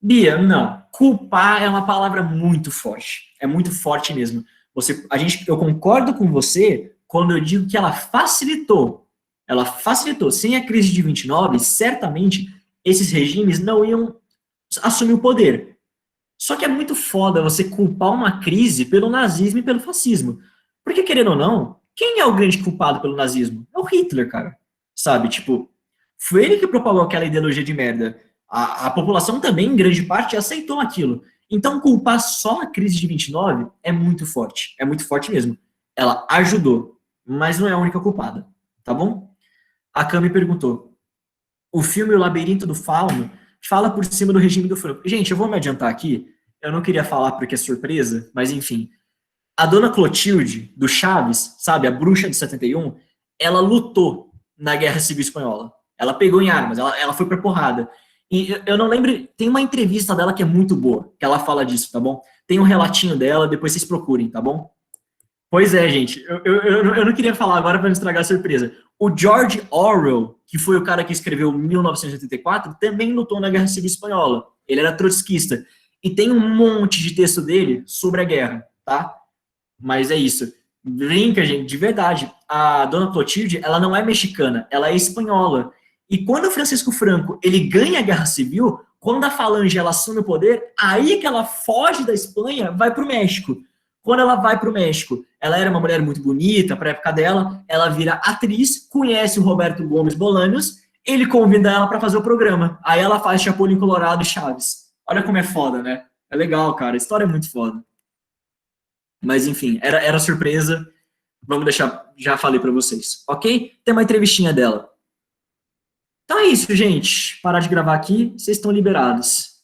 A: Bia, não. Culpar é uma palavra muito forte. É muito forte mesmo. Eu concordo com você quando eu digo que ela facilitou. Ela facilitou. Sem a crise de 29, certamente esses regimes não iam assumir o poder. Só que é muito foda você culpar uma crise pelo nazismo e pelo fascismo. Porque, querendo ou não, quem é o grande culpado pelo nazismo? É o Hitler, cara. Sabe? Tipo, foi ele que propagou aquela ideologia de merda. A população também, em grande parte, aceitou aquilo. Então, culpar só a crise de 29 é muito forte. É muito forte mesmo. Ela ajudou, mas não é a única culpada. Tá bom? A Cami perguntou, o filme O Labirinto do Fauno fala por cima do regime do Franco. Gente, eu vou me adiantar aqui. Eu não queria falar porque é surpresa, mas enfim. A dona Clotilde, do Chaves, sabe, a bruxa de 71, ela lutou na Guerra Civil Espanhola. Ela pegou em armas, ela foi pra porrada. E eu não lembro, tem uma entrevista dela que é muito boa, que ela fala disso, tá bom? Tem um relatinho dela, depois vocês procurem, tá bom? Pois é, gente, eu não queria falar agora para não estragar a surpresa. O George Orwell, que foi o cara que escreveu 1984, também lutou na Guerra Civil Espanhola. Ele era trotskista. E tem um monte de texto dele sobre a guerra, tá? Mas é isso. Brinca, gente, de verdade. A dona Clotilde, ela não é mexicana, ela é espanhola. E quando o Francisco Franco, ele ganha a Guerra Civil, quando a Falange, ela assume o poder, aí que ela foge da Espanha, vai pro México. Quando ela vai pro México, ela era uma mulher muito bonita, pra época dela, ela vira atriz, conhece o Roberto Gomes Bolaños, ele convida ela para fazer o programa. Aí ela faz Chapolin Colorado e Chaves. Olha como é foda, né? É legal, cara. A história é muito foda. Mas, enfim, era surpresa. Vamos deixar, já falei para vocês, ok? Tem uma entrevistinha dela. Então é isso, gente. Parar de gravar aqui, vocês estão liberados.